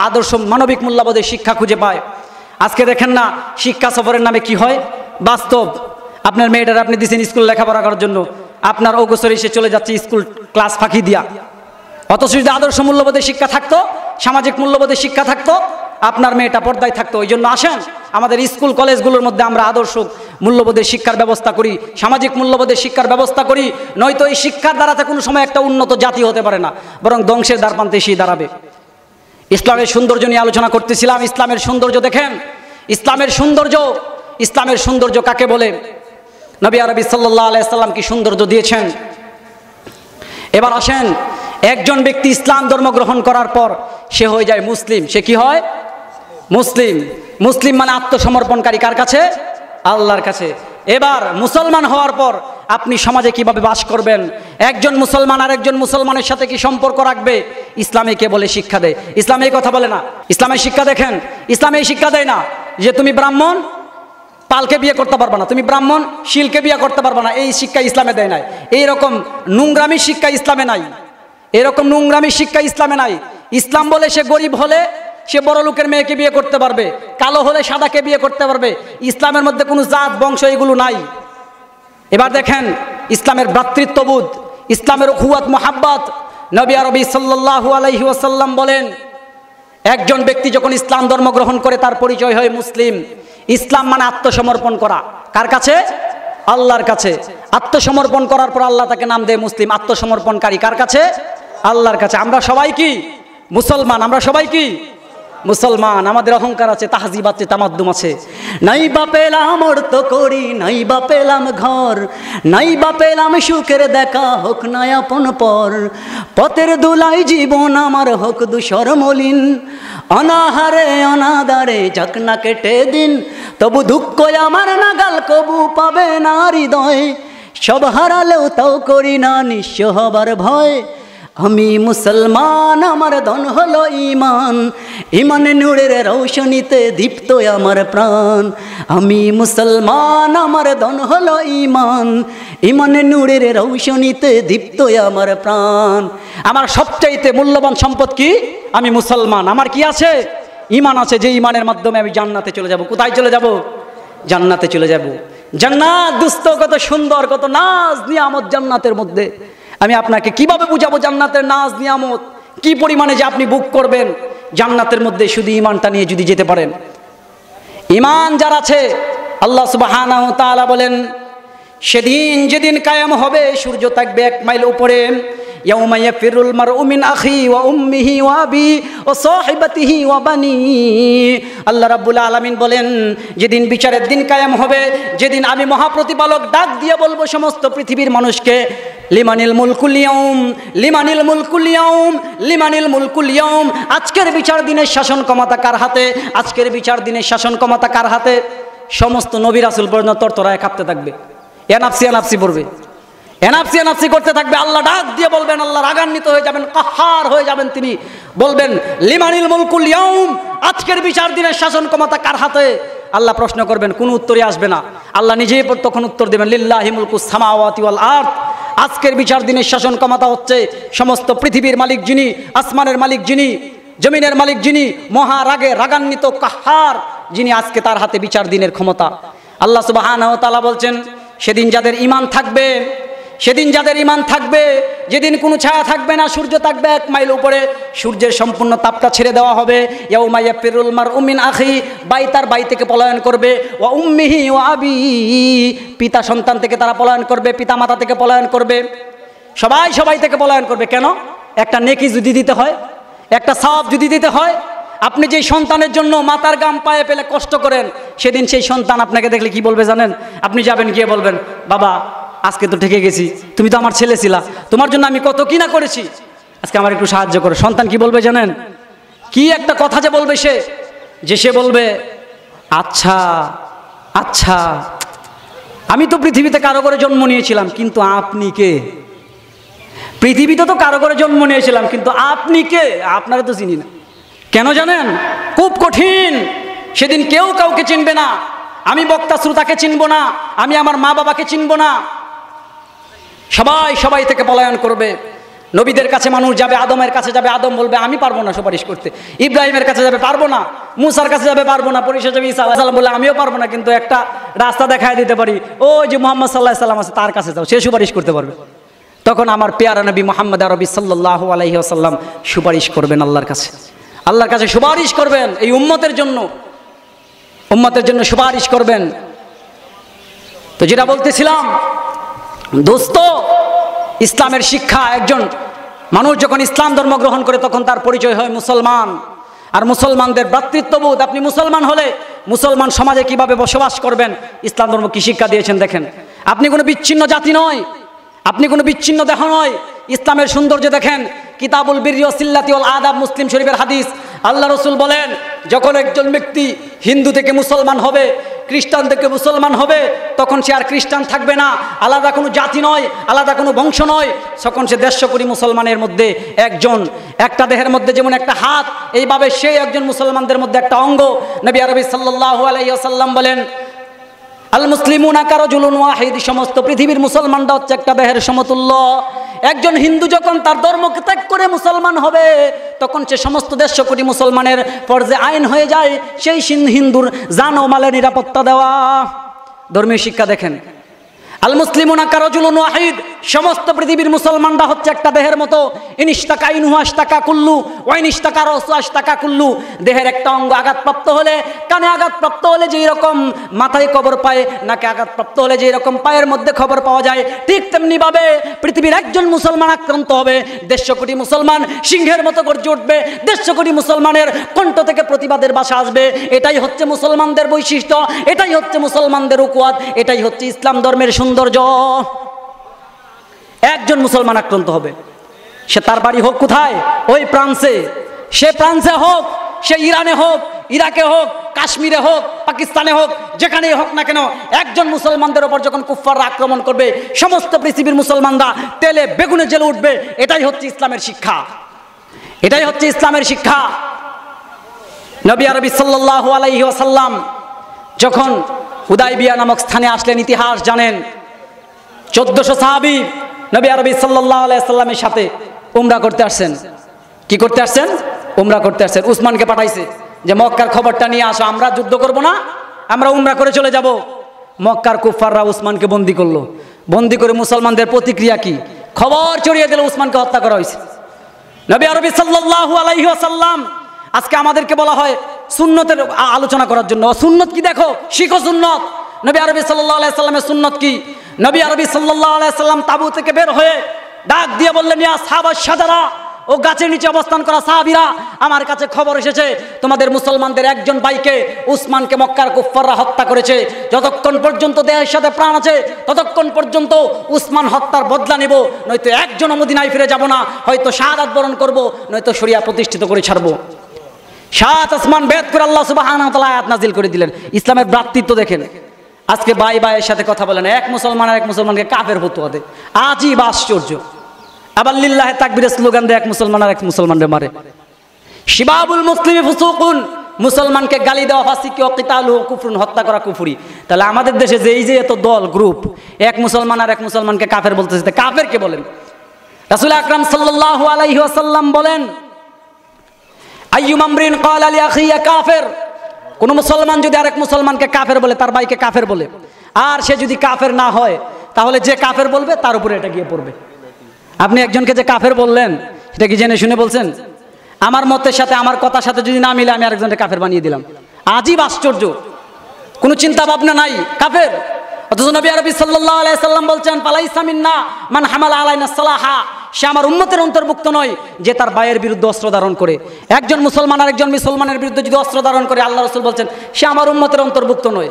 আদর্শ মানবিক মূল্যবোধের শিক্ষা খুঁজে পায়। আজকে দেখেন না শিক্ষা সফরের নামে কি হয়। বাস্তব, আপনার মেয়েটার আপনি দিচ্ছেন স্কুল লেখাপড়া করার জন্য, আপনার অগোচরে সে চলে যাচ্ছে স্কুল ক্লাস ফাঁকি দিয়া। অথচ যদি আদর্শ মূল্যবোধের শিক্ষা থাকতো, সামাজিক মূল্যবোধের শিক্ষা থাকতো, আপনার মেয়েটা পর্দায় থাকতো। ওই জন্য আসেন আমাদের স্কুল কলেজগুলোর মধ্যে আমরা আদর্শ মূল্যবোধের শিক্ষার ব্যবস্থা করি, সামাজিক মূল্যবোধের শিক্ষার ব্যবস্থা করি। নয়তো এই শিক্ষার দ্বারাতে কোনো সময় একটা উন্নত জাতি হতে পারে না, বরং ধ্বংসের দ্বারপ্রান্তে এসেই দাঁড়াবে। ইসলামের সৌন্দর্য নিয়ে আলোচনা করতেছিলাম। ইসলামের সৌন্দর্য দেখেন, ইসলামের সৌন্দর্য কাকে বলে? নবী আরবি সাল্লাল্লাহু আলাইহি সাল্লাম কি সৌন্দর্য দিয়েছেন। এবার আসেন, একজন ব্যক্তি ইসলাম ধর্ম গ্রহণ করার পর সে হয়ে যায় মুসলিম। সে কি হয়? মুসলিম মানে আত্মসমর্পণকারী। কার কাছে? আল্লাহর কাছে। এবার মুসলমান হওয়ার পর আপনি সমাজে কিভাবে বাস করবেন, একজন মুসলমান আর একজন মুসলমানের সাথে কি সম্পর্ক রাখবে, ইসলামে কে বলে শিক্ষা দেয়। ইসলামে এই কথা বলে না। ইসলামের শিক্ষা দেখেন, ইসলামে এই শিক্ষা দেয় না যে তুমি ব্রাহ্মণ পালকে বিয়ে করতে পারবা না, তুমি ব্রাহ্মণ শিলকে বিয়ে করতে পারবা না। এই শিক্ষা ইসলামে দেয় নাই। এইরকম নোংরামি শিক্ষা ইসলামে নাই। এরকম নোংরামি শিক্ষা ইসলামে নাই। ইসলাম বলে সে গরিব হলে সে বড় লোকের মেয়েকে বিয়ে করতে পারবে, কালো হলে সাদাকে বিয়ে করতে পারবে। ইসলামের মধ্যে কোনো জাত বংশ এগুলো নাই। এবার দেখেন ইসলামের ভ্রাতৃত্ববোধ, ইসলামের উখুয়াত মোহাব্বত। নবী আরবি সাল্লাল্লাহু আলাইহি ওয়াসাল্লাম বলেন, একজন ব্যক্তি যখন ইসলাম ধর্ম গ্রহণ করে তার পরিচয় হয় মুসলিম। ইসলাম মানে আত্মসমর্পণ করা। কার কাছে? আল্লাহর কাছে। আত্মসমর্পণ করার পর আল্লাহ তাকে নাম দেয় মুসলিম, আত্মসমর্পণকারী। কার কাছে? আল্লাহর কাছে। আমরা সবাই কি মুসলমান? আমরা সবাই কি মুসলমান? আমাদের অহংকার আছে, তাহজিব আছে, তামাদ্দুম আছে।
নাই বা পেলাম অর্থ করি, নাই বা পেলাম ঘর, নাই বা পেলাম সুখের দেখা, হোক না আপন পর। পথের দুলাই জীবন আমার হোক ধূসর মলিন, অনাহারে অনাদারে যাক না কেটে দিন, তবু দুঃখ আমার নাগাল কবু পাবে না হৃদয়। সব হারালেও তাও করি না নিঃস্ব হবার ভয়। আমি মুসলমান, আমার ধন হলো ঈমান, ঈমানে নূরের রৌশনীতে দীপ্ত আমার প্রাণ। আমি মুসলমান, আমার ধন হলো ঈমান, ঈমানে নূরের রৌশনীতে দীপ্ত আমার প্রাণ।
আমার সবচাইতে মূল্যবান সম্পদ কি? আমি মুসলমান। আমার কি আছে? ঈমান আছে, যে ঈমানের মাধ্যমে আমি জান্নাতে চলে যাব। কোথায় চলে যাব? জান্নাতে চলে যাব। জান্নাত দুস্থ, কত সুন্দর, কত নাজ নিয়ামত জান্নাতের মধ্যে। আমি আপনাকে কিভাবে বুঝাবো জান্নাতের নাজ নিয়ামত কি পরিমাণে যে আপনি বুক করবেন জান্নাতের মধ্যে, শুধু ঈমানটা নিয়ে যদি যেতে পারেন। ঈমান যার আছে, আল্লাহ সুবহানাহু ওয়া তাআলা বলেন, সেদিন যেদিন কায়েম হবে সূর্য থাকবে 1 মাইল উপরে। ইয়াউমা ইয়াফিরুল মারউ মিন আখি ওয়া উম্মিহি ওয়া আবি ওয়া সাহিবাতিহি ওয়া বানি। আল্লাহ রাব্বুল আলামিন বলেন, যেদিন বিচারের দিন কায়েম হবে, যেদিন আমি মহাপ্রতিপালক ডাক দিয়ে বলবো সমস্ত পৃথিবীর মানুষকে, লিমানিল মুলকুল ইয়াউম, লিমানিল মুলকুল ইয়াউম, লিমানিল মুলকুল ইয়াউম। আজকের বিচার দিনের শাসন ক্ষমতা কার হাতে? আজকের বিচার দিনের শাসন ক্ষমতা কার হাতে? সমস্ত নবী রাসূল পর্যন্ত তরতরায় কাঁপতে থাকবে, এনাফসি এনাফসি পড়বে, এনাফসি এনাফসি করতে থাকবে। আল্লাহ ডাক দিয়ে বলবেন, আল্লাহ রাগান্বিত হয়ে যাবেন, কাহার হয়ে যাবেন। তিনি বলবেন, লিমানিল মুলকুল ইয়াউম, আজকের বিচার দিনের শাসন ক্ষমতা কার হাতে? আল্লাহ প্রশ্ন করবেন, কোনো উত্তরই আসবে না। আল্লাহ নিজেই তখন উত্তর দেবেন, লিল্লাহি মুলকুস সামাওয়াতি ওয়াল আরদ। আজকের বিচার দিনের শাসন ক্ষমতা হচ্ছে সমস্ত পৃথিবীর মালিক যিনি, আসমানের মালিক যিনি, জমিনের মালিক যিনি, মহারাগে রাগান্বিত কাহার যিনি, আজকে তার হাতে বিচার দিনের ক্ষমতা। আল্লাহ সুবহানাহু ওয়া তাআলা বলছেন, সেদিন যাদের ঈমান থাকবে, সেদিন যাদের ঈমান থাকবে, যেদিন কোনো ছায়া থাকবে না, সূর্য থাকবে 1 মাইল উপরে, সূর্যের সম্পূর্ণ তাপটা ছেড়ে দেওয়া হবে। ইয়াউমা ইয়াফিরুল মারউ মিন আখি, ভাই তার ভাই থেকে পলায়ন করবে, ওয়া উম্মিহি ওয়া আবি, পিতা সন্তান থেকে তারা পলায়ন করবে, পিতা মাতা থেকে পলায়ন করবে, সবাই সবাই থেকে পলায়ন করবে। কেন? একটা নেকি যদি দিতে হয়, একটা সওয়াব যদি দিতে হয়, আপনি যেই সন্তানের জন্য মাথার গাম পায়ে পেলে কষ্ট করেন, সেদিন সেই সন্তান আপনাকে দেখলে কি বলবে জানেন? আপনি যাবেন, গিয়ে বলবেন, বাবা আজকে তো ঠেকে গেছি, তুমি তো আমার ছেলে ছিলা, তোমার জন্য আমি কত কি না করেছি, আজকে আমার একটু সাহায্য করো। সন্তান কি বলবে জানেন? কি একটা কথা যে বলবে সে, যে সে বলবে, আচ্ছা আচ্ছা, আমি তো পৃথিবীতে কারো করে জন্ম নিয়েছিলাম, কিন্তু আপনি কে? পৃথিবীতে তো কারো করে জন্ম নিয়েছিলাম, কিন্তু আপনি কে? আপনারা তো চিনি না। কেন জানেন? খুব কঠিন। সেদিন কেউ কাউকে চিনবে না। আমি বক্তা শ্রোতাকে চিনব না, আমি আমার মা বাবাকে চিনব না, সবাই সবাই থেকে পলায়ন করবে। নবীদের কাছে মানুষ যাবে, আদমের কাছে যাবে, আদম বলবে আমি পারবো না সুপারিশ করতে। ইব্রাহিমের কাছে যাবে, পারবো না। মুসার কাছে যাবে, পারবো না। পরিশেষে যাবে ঈসা আলাইহিস সালাম, বলে আমিও পারবো না, কিন্তু একটা রাস্তা দেখায় দিতে পারি, ও যে মুহাম্মদ সাল্লাল্লাহু আলাইহি ওয়াসাল্লাম আছে, তার কাছে যাও, সে সুপারিশ করতে পারবে। তখন আমার পেয়ারা নবী মুহাম্মদ আরবি সাল্লাল্লাহু আলাইহি ওয়াসাল্লাম সুপারিশ করবেন আল্লাহর কাছে, আল্লাহর কাছে সুপারিশ করবেন, এই উম্মতের জন্য, উম্মতের জন্য সুপারিশ করবেন। তো যেটা বলতেছিলাম দোস্ত, ইসলামের শিক্ষা, একজন মানুষ যখন ইসলাম ধর্ম গ্রহণ করে তখন তার পরিচয় হয় মুসলমান। আর মুসলমানদের ভ্রাতৃত্ববোধ, আপনি মুসলমান হলে মুসলমান সমাজে কিভাবে বসবাস করবেন, ইসলাম ধর্ম কি শিক্ষা দিয়েছেন দেখেন। আপনি কোনো বিচ্ছিন্ন জাতি নয়, আপনি কোনো বিচ্ছিন্ন দেহ নয়। ইসলামের সৌন্দর্য দেখেন, কিতাবুল বিররি ওয়াস সিল্লাতি ওয়াল আদাব, মুসলিম শরীফের হাদিস। আল্লাহ রসুল বলেন, যখন একজন ব্যক্তি হিন্দু থেকে মুসলমান হবে, খ্রিস্টান থেকে মুসলমান হবে, তখন সে আর খ্রিস্টান থাকবে না, আলাদা কোনো জাতি নয়, আলাদা কোনো বংশ নয়, তখন সে 150 কোটি মুসলমানের মধ্যে একজন। একটা দেহের মধ্যে যেমন একটা হাত, এইভাবে সেই একজন মুসলমানদের মধ্যে একটা অঙ্গ। নবী আরবি সাল্লাল্লাহু আলাইহি ওয়াসাল্লাম বলেন, আল মুসলিমুনা কারাজুলুন ওয়াহিদ, সমস্ত পৃথিবীর মুসলমানরা হচ্ছে একটা দেহের সমতুল্য। একজন হিন্দু যখন তার ধর্মকে ত্যাগ করে মুসলমান হবে, তখন সে সমস্ত 150 কোটি মুসলমানের ফরজে আইন হয়ে যায় সেই হিন্দুর জান ও মালের নিরাপত্তা দেওয়া। ধর্মীয় শিক্ষা দেখেন, আল মুসলিমুনা কারাজুলুন ওয়াহিদ, সমস্ত পৃথিবীর মুসলমানরা হচ্ছে একটা দেহের মতো। ইনিশতাকা ইনহু আশতাকা কুল্লু ওয়া ইনিশতাকা রাসু আশতাকা কুল্লু। দেহের একটা অঙ্গ আঘাতপ্রাপ্ত হলে, কানে আঘাতপ্রাপ্ত হলে যেই রকম মাথায় খবর পায়, নাকে আঘাতপ্রাপ্ত হলে যেই রকম পায়ের মধ্যে খবর পাওয়া যায়, ঠিক তেমনি ভাবে পৃথিবীর একজন মুসলমান আক্রান্ত হবে, 150 কোটি মুসলমান সিংহের মতো গর্জে উঠবে, 150 কোটি মুসলমানের কণ্ঠ থেকে প্রতিবাদের ভাষা আসবে। এটাই হচ্ছে মুসলমানদের বৈশিষ্ট্য, এটাই হচ্ছে মুসলমানদের উকুয়াত, এটাই হচ্ছে ইসলাম ধর্মের সৌন্দর্য। একজন মুসলমান আক্রান্ত হবে, সে তার বাড়ি হোক কোথায়, ওই ফ্রান্সে, সে ফ্রান্সে হোক, সে ইরানে হোক, ইরাকে হোক, কাশ্মীরে হোক, পাকিস্তানে হোক, যেখানেই হোক না কেন, একজন মুসলমানদের ওপর যখন কুফফাররা আক্রমণ করবে, সমস্ত পৃথিবীর মুসলমানরা তেলে বেগুনে জ্বলে উঠবে। এটাই হচ্ছে ইসলামের শিক্ষা, এটাই হচ্ছে ইসলামের শিক্ষা। নবী আরবি সাল্লাল্লাহু আলাইহি ওয়াসাল্লাম যখন হুদাইবিয়া নামক স্থানে আসলেন, ইতিহাস জানেন, 1400 সাহাবী নবী আরবি সাল্লাল্লাহু আলাইহি ওয়াসাল্লামের সাথে উমরা করতে আসছেন। কি করতে আসছেন? উমরা করতে আসছেন। উসমানকে পাঠাইছে যে মক্কার খবরটা নিয়ে আসো, আমরা যুদ্ধ করব না, আমরা উমরা করে চলে যাব। মক্কার কুফফাররা উসমানকে বন্দী করলো। বন্দী করে মুসলমানদের প্রতিক্রিয়া কি, খবর ছড়িয়ে দিল উসমানকে হত্যা করা হয়েছে। নবী আরবি সাল্লাল্লাহু আলাইহি ওয়াসাল্লাম, আজকে আমাদেরকে বলা হয় সুন্নতের আলোচনা করার জন্য। সুন্নত কি দেখো, শিখো সুন্নত। নবী আরবি সাল্লাল্লাহু আলাইহি সাল্লামের সুন্নত কি? নবী আরবি সাল্লাল্লাহু আলাইহি সাল্লাম তাবু থেকে বের হয়ে ডাক দিয়ে বললেন, ইয়া সাহাবাস সাজারা, ও গাছের নিচে অবস্থান করা সাহাবীরা, আমার কাছে খবর এসেছে তোমাদের মুসলমানদের একজন ভাইকে, উসমানকে মক্কার কুফফাররা হত্যা করেছে। যতক্ষণ পর্যন্ত দেহের সাথে প্রাণ আছে ততক্ষণ পর্যন্ত উসমান হত্যার বদলা নেব, নয়তো একজন মদিনায় ফিরে যাব না, হয়তো শাহাদাত বরণ করব, নয়তো শরিয়া প্রতিষ্ঠিত করে ছাড়বো। 7 আসমান ভেদ করে আল্লাহ সুবহানাহু ওয়া তাআলা আয়াত নাযিল করে দিলেন। ইসলামের ভ্রাতৃত্ব দেখেন। আজকে ভাই ভাইয়ের সাথে কথা বলেন, এক মুসলমান আর এক মুসলমানকে কাফের ফতোয়া দেয়, আজীব আশ্চর্য। আবার লিল্লাহে তাকবীরের স্লোগান দেয়, এক মুসলমান আর এক মুসলমানকে মারে। শিবাবুল মুসলিমি ফুসুকুন, মুসলমানকে গালি দেওয়া ফাসিকি ও কিতালুহু কুফরুন, হত্যা করা কুফরি। তাহলে আমাদের দেশে যে এই যে এত দল গ্রুপ, এক মুসলমান আর এক মুসলমানকে কাফের বলতেছে, কাফের কে বলেন? রাসূল আকরাম সাল্লাল্লাহু আলাইহি ওয়াসাল্লাম বলেন, আইয়ুম আমরিন ক্বালা লি আখিয়া কাফির, কোন মুসলমান যদি আরেক মুসলমানকে কাফের বলে, তার ভাইকে কাফের বলে, আর সে যদি কাফের না হয়, তাহলে যে কাফের বলবে তার উপরে এটা গিয়ে পড়বে। আপনি একজনকে যে কাফের বললেন, সেটা কি জেনে শুনে বলছেন? আমার মতের সাথে, আমার কথার সাথে যদি না মিলে, আমি আরেকজনকে কাফের বানিয়ে দিলাম। আজীব আশ্চর্য, কোনো চিন্তা ভাবনা নাই, কাফের। অথচ নবী আরবি সাল্লাল্লাহু আলাইহি সাল্লাম বলছেন, ফালাইসা মিন্না মান হামালা আলাইনা সালাহা, সে আমার উম্মতের অন্তর্ভুক্ত নয় যে তার ভাইয়ের বিরুদ্ধে অস্ত্র ধারণ করে। একজন মুসলমান আর একজন মুসলমানের বিরুদ্ধে যদি অস্ত্র ধারণ করে, আল্লাহ রাসূল বলছেন সে আমার উম্মতের অন্তর্ভুক্ত নয়,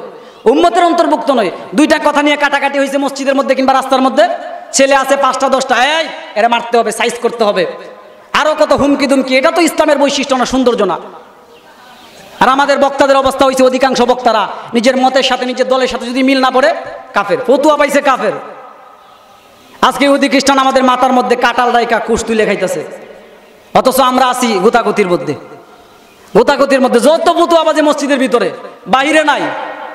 উম্মতের অন্তর্ভুক্ত নয়। দুইটা কথা নিয়ে কাটাকাটি হয়েছে মসজিদের মধ্যে কিংবা রাস্তার মধ্যে, ছেলে আছে 5টা 10টা, এই এরা মারতে হবে, সাইজ করতে হবে, আরো কত হুমকি দুমকি। এটা তো ইসলামের বৈশিষ্ট্য না, সৌন্দর্য না। আর আমাদের বক্তাদের অবস্থা হয়েছে, অধিকাংশ বক্তারা নিজের মতের সাথে, নিজের দলের সাথে যদি মিল না পড়ে, কাফের, ফতুয়া পাইছে কাফের। আজকে ইহুদি খ্রিস্টান আমাদের মাথার মধ্যে কাটাল রাইকা কুশ তুলে খাইতেছে, অথচ আমরা আছি গোতাগতির মধ্যে। গোতাগতির মধ্যে যত ফতুয়াবাজি মসজিদের ভিতরে, বাহিরে নাই।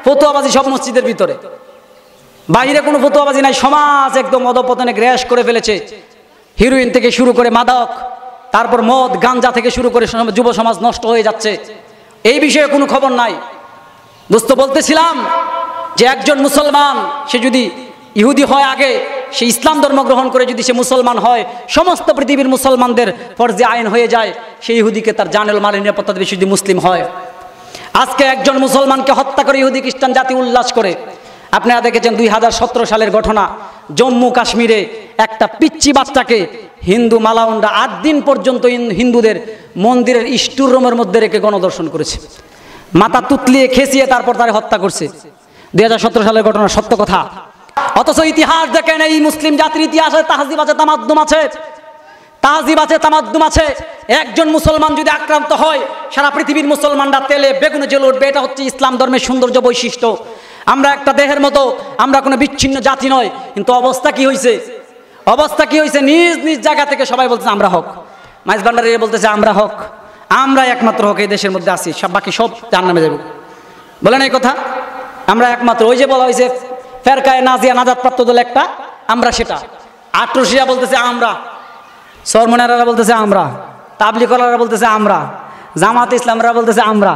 ফতুয়াবাজি সব মসজিদের ভিতরে, বাহিরে কোনো ফতুয়াবাজি নাই। সমাজ একদম অধপতনে গ্রাস করে ফেলেছে। হিরোইন থেকে শুরু করে মাদক, তারপর মদ গাঞ্জা থেকে শুরু করে যুব সমাজ নষ্ট হয়ে যাচ্ছে। এই বিষয়ে কোনো খবর নাই। দোস্ত, বলতেছিলাম যে একজন মুসলমান, সে যদি ইহুদি হয় আগে, সে ইসলাম ধর্ম গ্রহণ করে যদি সে মুসলমান হয়, সমস্ত পৃথিবীর মুসলমানদের ফরজে আইন হয়ে যায়, সেই ইহুদিকে তার জানের মালের নিরাপত্তা দেবে যদি মুসলিম হয়। আজকে একজন মুসলমানকে হত্যা করে ইহুদি খ্রিস্টান জাতি উল্লাস করে। আপনারা দেখেছেন 2017 সালের ঘটনা, জম্মু কাশ্মীরে একটা পিচ্চি বাচ্চাকে হিন্দু মালাউনরা 8 দিন পর্যন্ত হিন্দুদের মন্দিরের স্টোর রুমের মধ্যে রেখে গণদর্শন করেছে, মাথা তুতলিয়ে খেঁচিয়ে তারপর তারা হত্যা করছে। 2017 সালের ঘটনা, সত্য কথা। অথচ ইতিহাস দেখেন, এই মুসলিম জাতির ইতিহাসে তাহজিব আছে, তামাদ্দুম আছে, তাহজিব আছে, তামাদ্দুম আছে। একজন মুসলমান যদি আক্রান্ত হয়, সারা পৃথিবীর মুসলমানরা তেলে বেগুনে জ্বলে উঠবে। এটা হচ্ছে ইসলাম ধর্মের সৌন্দর্য, বৈশিষ্ট্য। আমরা একটা দেহের মতো, আমরা কোনো বিচ্ছিন্ন জাতি নয়। কিন্তু অবস্থা কি হয়েছে? অবস্থা কি হয়েছে? নিজ নিজ জায়গা থেকে সবাই বলছে আমরা হক। মাইজ ভান্ডারী বলতেছে আমরা হক, আমরা একমাত্র হক এই দেশের মধ্যে আছি, সব বাকি সব জাহান্নামে যাবে। বলেন এই কথা? আমরা একমাত্র। ওই যে বলা হয়েছে ফেরকায়ে নাজিয়া নাজাতপ্রাপ্ত দল একটা, আমরা সেটা। আটরশিয়া বলতেছে আমরা, সরমনারা বলতেছে আমরা, তাবলিগওয়ালারা বলতেছে আমরা, জামাত ইসলামরা বলতেছে আমরা,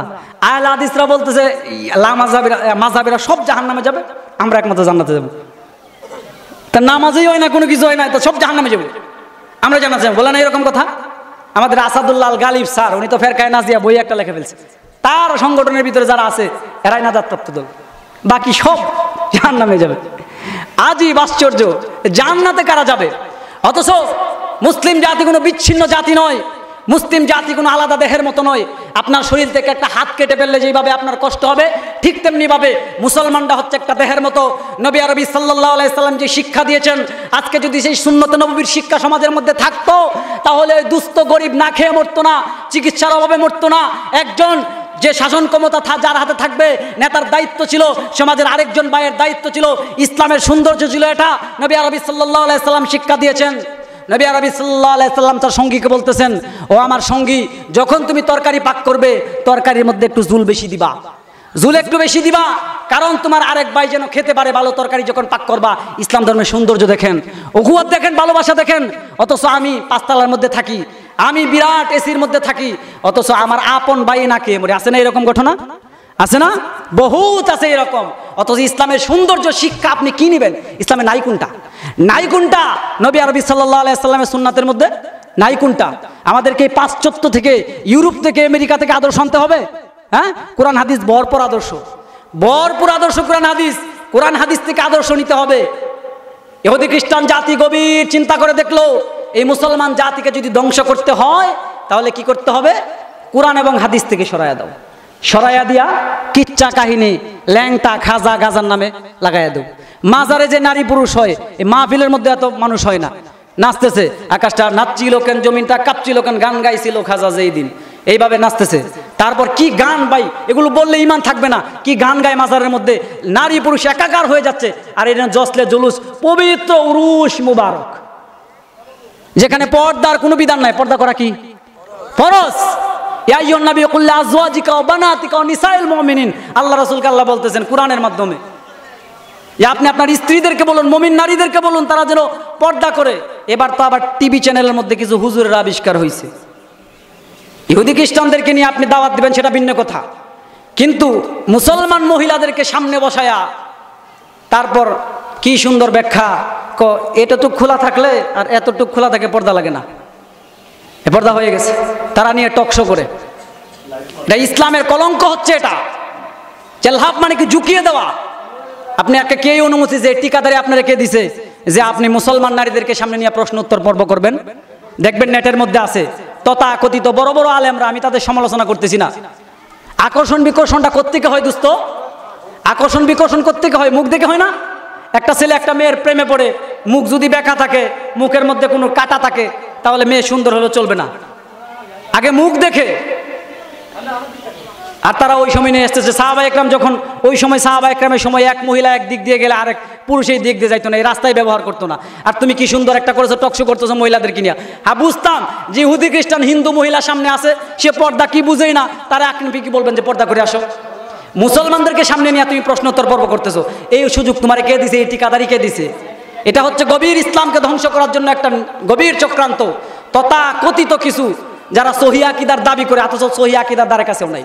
আহলে হাদিসরা বলতেছে মাযহাবিরা সব জাহান্নামে যাবে, আমরা একমাত্র জান্নাতে যাব। তা নামাজই হয় না, কোনো কিছু হয় না, তো সব জাহান্নামে যাবে, আমরা জান্নাতে যাব, বলে না এরকম কথা? আমাদের আসাদুল্লাহ আল গালিব স্যার, উনি তো ফেরকায়ে নাজিয়া বই একটা লিখে ফেলছে, তার সংগঠনের ভিতরে যারা আছে এরাই নাজাতপ্রাপ্ত দল, বাকি সব জাহান্নামে যাবে। আজীব আশ্চর্য, জান্নাতে কারা যাবে? অথচ মুসলিম জাতি কোনো বিচ্ছিন্ন জাতি নয়, মুসলিম জাতি কোনো আলাদা দেহের মতো নয়। আপনার শরীর থেকে একটা হাত কেটে ফেললে যেভাবে আপনার কষ্ট হবে, ঠিক তেমনিভাবে মুসলমানরা হচ্ছে একটা দেহের মতো। নবী আরবি সাল্লাল্লাহু আলাইহি সাল্লাম যে শিক্ষা দিয়েছেন, আজকে যদি সেই সুন্নতে নববীর শিক্ষা সমাজের মধ্যে থাকতো, তাহলে দুস্থ গরিব না খেয়ে মরতো না, চিকিৎসার অভাবে মরতো না। একজন যে শাসন ক্ষমতা যার হাতে থাকবে, নেতার দায়িত্ব ছিল, সমাজের আরেকজন ভাইয়ের দায়িত্ব ছিল। ইসলামের সৌন্দর্য ছিল এটা। নবী আরবি সাল্লাল্লাহু আলাইহি সাল্লাম শিক্ষা দিয়েছেন। নবী আরবি সাল্লাল্লাহু আলাইহি সাল্লাম তার সঙ্গীকে বলতেছেন, ও আমার সঙ্গী, যখন তুমি তরকারি পাক করবে, তরকারির মধ্যে একটু জুল বেশি দিবা, জুল একটু বেশি দিবা, কারণ তোমার আরেক ভাই যেন খেতে পারে ভালো তরকারি যখন পাক করবা। ইসলাম ধর্মের সৌন্দর্য দেখেন, উখুয়াত দেখেন, ভালোবাসা দেখেন। অথচ আমি পাঁচতলার মধ্যে থাকি, আমি বিরাট এসির মধ্যে থাকি, অথচ আমার আপন ভাই না খেয়ে মরে। আছে না এরকম ঘটনা? আছে না? বহুত আছে এরকম। অথচ ইসলামের সৌন্দর্য শিক্ষা আপনি কি নেবেন? ইসলামে নাই কোনটা? নাই কোনটা? নবী আরবি সাল্লাল্লাহু আলাইহি সাল্লামের সুন্নাতের মধ্যে নাই কোনটা? আমাদেরকে পাশ্চাত্য থেকে, ইউরোপ থেকে, আমেরিকা থেকে আদর্শ আনতে হবে? হ্যাঁ, কোরআন হাদিস ভরপুর আদর্শ, ভরপুর আদর্শ কোরআন হাদিস। কোরআন হাদিস থেকে আদর্শ নিতে হবে। ইহুদি খ্রিস্টান জাতি গভীর চিন্তা করে দেখলো, এই মুসলমান জাতিকে যদি ধ্বংস করতে হয়, তাহলে কি করতে হবে? কোরআন এবং হাদিস থেকে সরাইয়া দাও। সরাইয়া দিয়া কিচ্ছা কাহিনী, ল্যাংটা, খাজা, গাজার নামে লাগাইয়া দাও। মাজারে যে নারী পুরুষ হয়, এই মাহফিলের মধ্যে এত মানুষ হয় না। নাচতেছে, আকাশটা নাচছিল কেন, জমিনটা কাঁপছিল কেন, গান গাইছিল খাজা যেই দিন, এইভাবে নাচতেছে। তারপর কি গান ভাই, এগুলো বললে ইমান থাকবে না। কি গান গায় মাজারের মধ্যে, নারী পুরুষ একাকার হয়ে যাচ্ছে। আর এটা জসলে জুলুস, পবিত্র উরুস মুবারক, যেখানে পর্দার কোনো বিধান নাই। পর্দা করা কি ফরজ। ইয়া আইয়ুহান নবী কুল লিআজওয়াজিকা ওয়া বানাতিকা ওয়া নিসাইল মুমিনিন, আল্লাহ রাসূলকে আল্লাহ বলতেছেন কোরআনের মাধ্যমে, আপনি আপনার স্ত্রীদেরকে বলুন, মুমিন নারীদেরকে বলুন, তারা যেন পর্দা করে। এবার তো আবার টিভি চ্যানেলের মধ্যে কিছু হুজুরের আবিষ্কার হয়েছে। ইহুদি খ্রিস্টানদেরকে নিয়ে আপনি দাওয়াত দিবেন, সেটা ভিন্ন কথা, কিন্তু মুসলমান মহিলাদেরকে সামনে বসায়া তারপর কি সুন্দর ব্যাখ্যা, এতটুক খোলা থাকলে আর এতটুক খোলা থাকে পর্দা লাগে না, এ পর্দা হয়ে গেছে। তারা নিয়ে টকশো করে, এটা ইসলামের কলঙ্ক হচ্ছে। এটা চেলহাব মানে কি ঝুঁকিয়ে দেওয়া। আপনি একটা কে অনুমতি যে টিকাদারি আপনারা কে দিছে যে আপনি মুসলমান নারীদেরকে সামনে নিয়ে প্রশ্ন উত্তর পর্ব করবেন? দেখবেন নেটের মধ্যে আছে তথা কথিত বড় বড় আলেমরা, আমি তাদের সমালোচনা করতেছি না। আকর্ষণ বিকর্ষণটা কোত্থেকে হয় দোস্ত? আকর্ষণ বিকর্ষণ কোত্থেকে হয়? মুখ দেখে হয় না? একটা ছেলে একটা মেয়ের প্রেমে পড়ে, মুখ যদি বেঁকা থাকে, মুখের মধ্যে কোনো কাটা থাকে, তাহলে মেয়ে সুন্দর হলেও চলবে না, আগে মুখ দেখে। আর তারা ওই সময় নিয়ে এসতেছে সাহাবা একরাম, যখন ওই সময় সাহাবা একরামের সময় এক মহিলা এক দিক দিয়ে গেলে আরেক পুরুষ এই দিক দিয়ে যাইতো না, এই রাস্তায় ব্যবহার করতো না। আর তুমি কি সুন্দর একটা করেছো, টকশো করতেছো মহিলাদেরকে নিয়ে। হ্যাঁ বুঝতাম যে ইহুদি খ্রিস্টান হিন্দু মহিলা সামনে আছে, সে পর্দা কি বুঝেই না, তারা আপনি কি বলবেন যে পর্দা করে আসো? মুসলমানদেরকে সামনে নিয়ে তুমি প্রশ্নোত্তর পর্ব করতেছো, এই সুযোগ তোমার কে দিছে? এই ঠিকাদারি কে দিছে? এটা হচ্ছে গভীর ইসলামকে ধ্বংস করার জন্য একটা গভীর চক্রান্ত। তথা কথিত কিছু যারা সহি আকীদার দাবি করে, অথচ সহি আকীদার দ্বারে কাছেও নাই,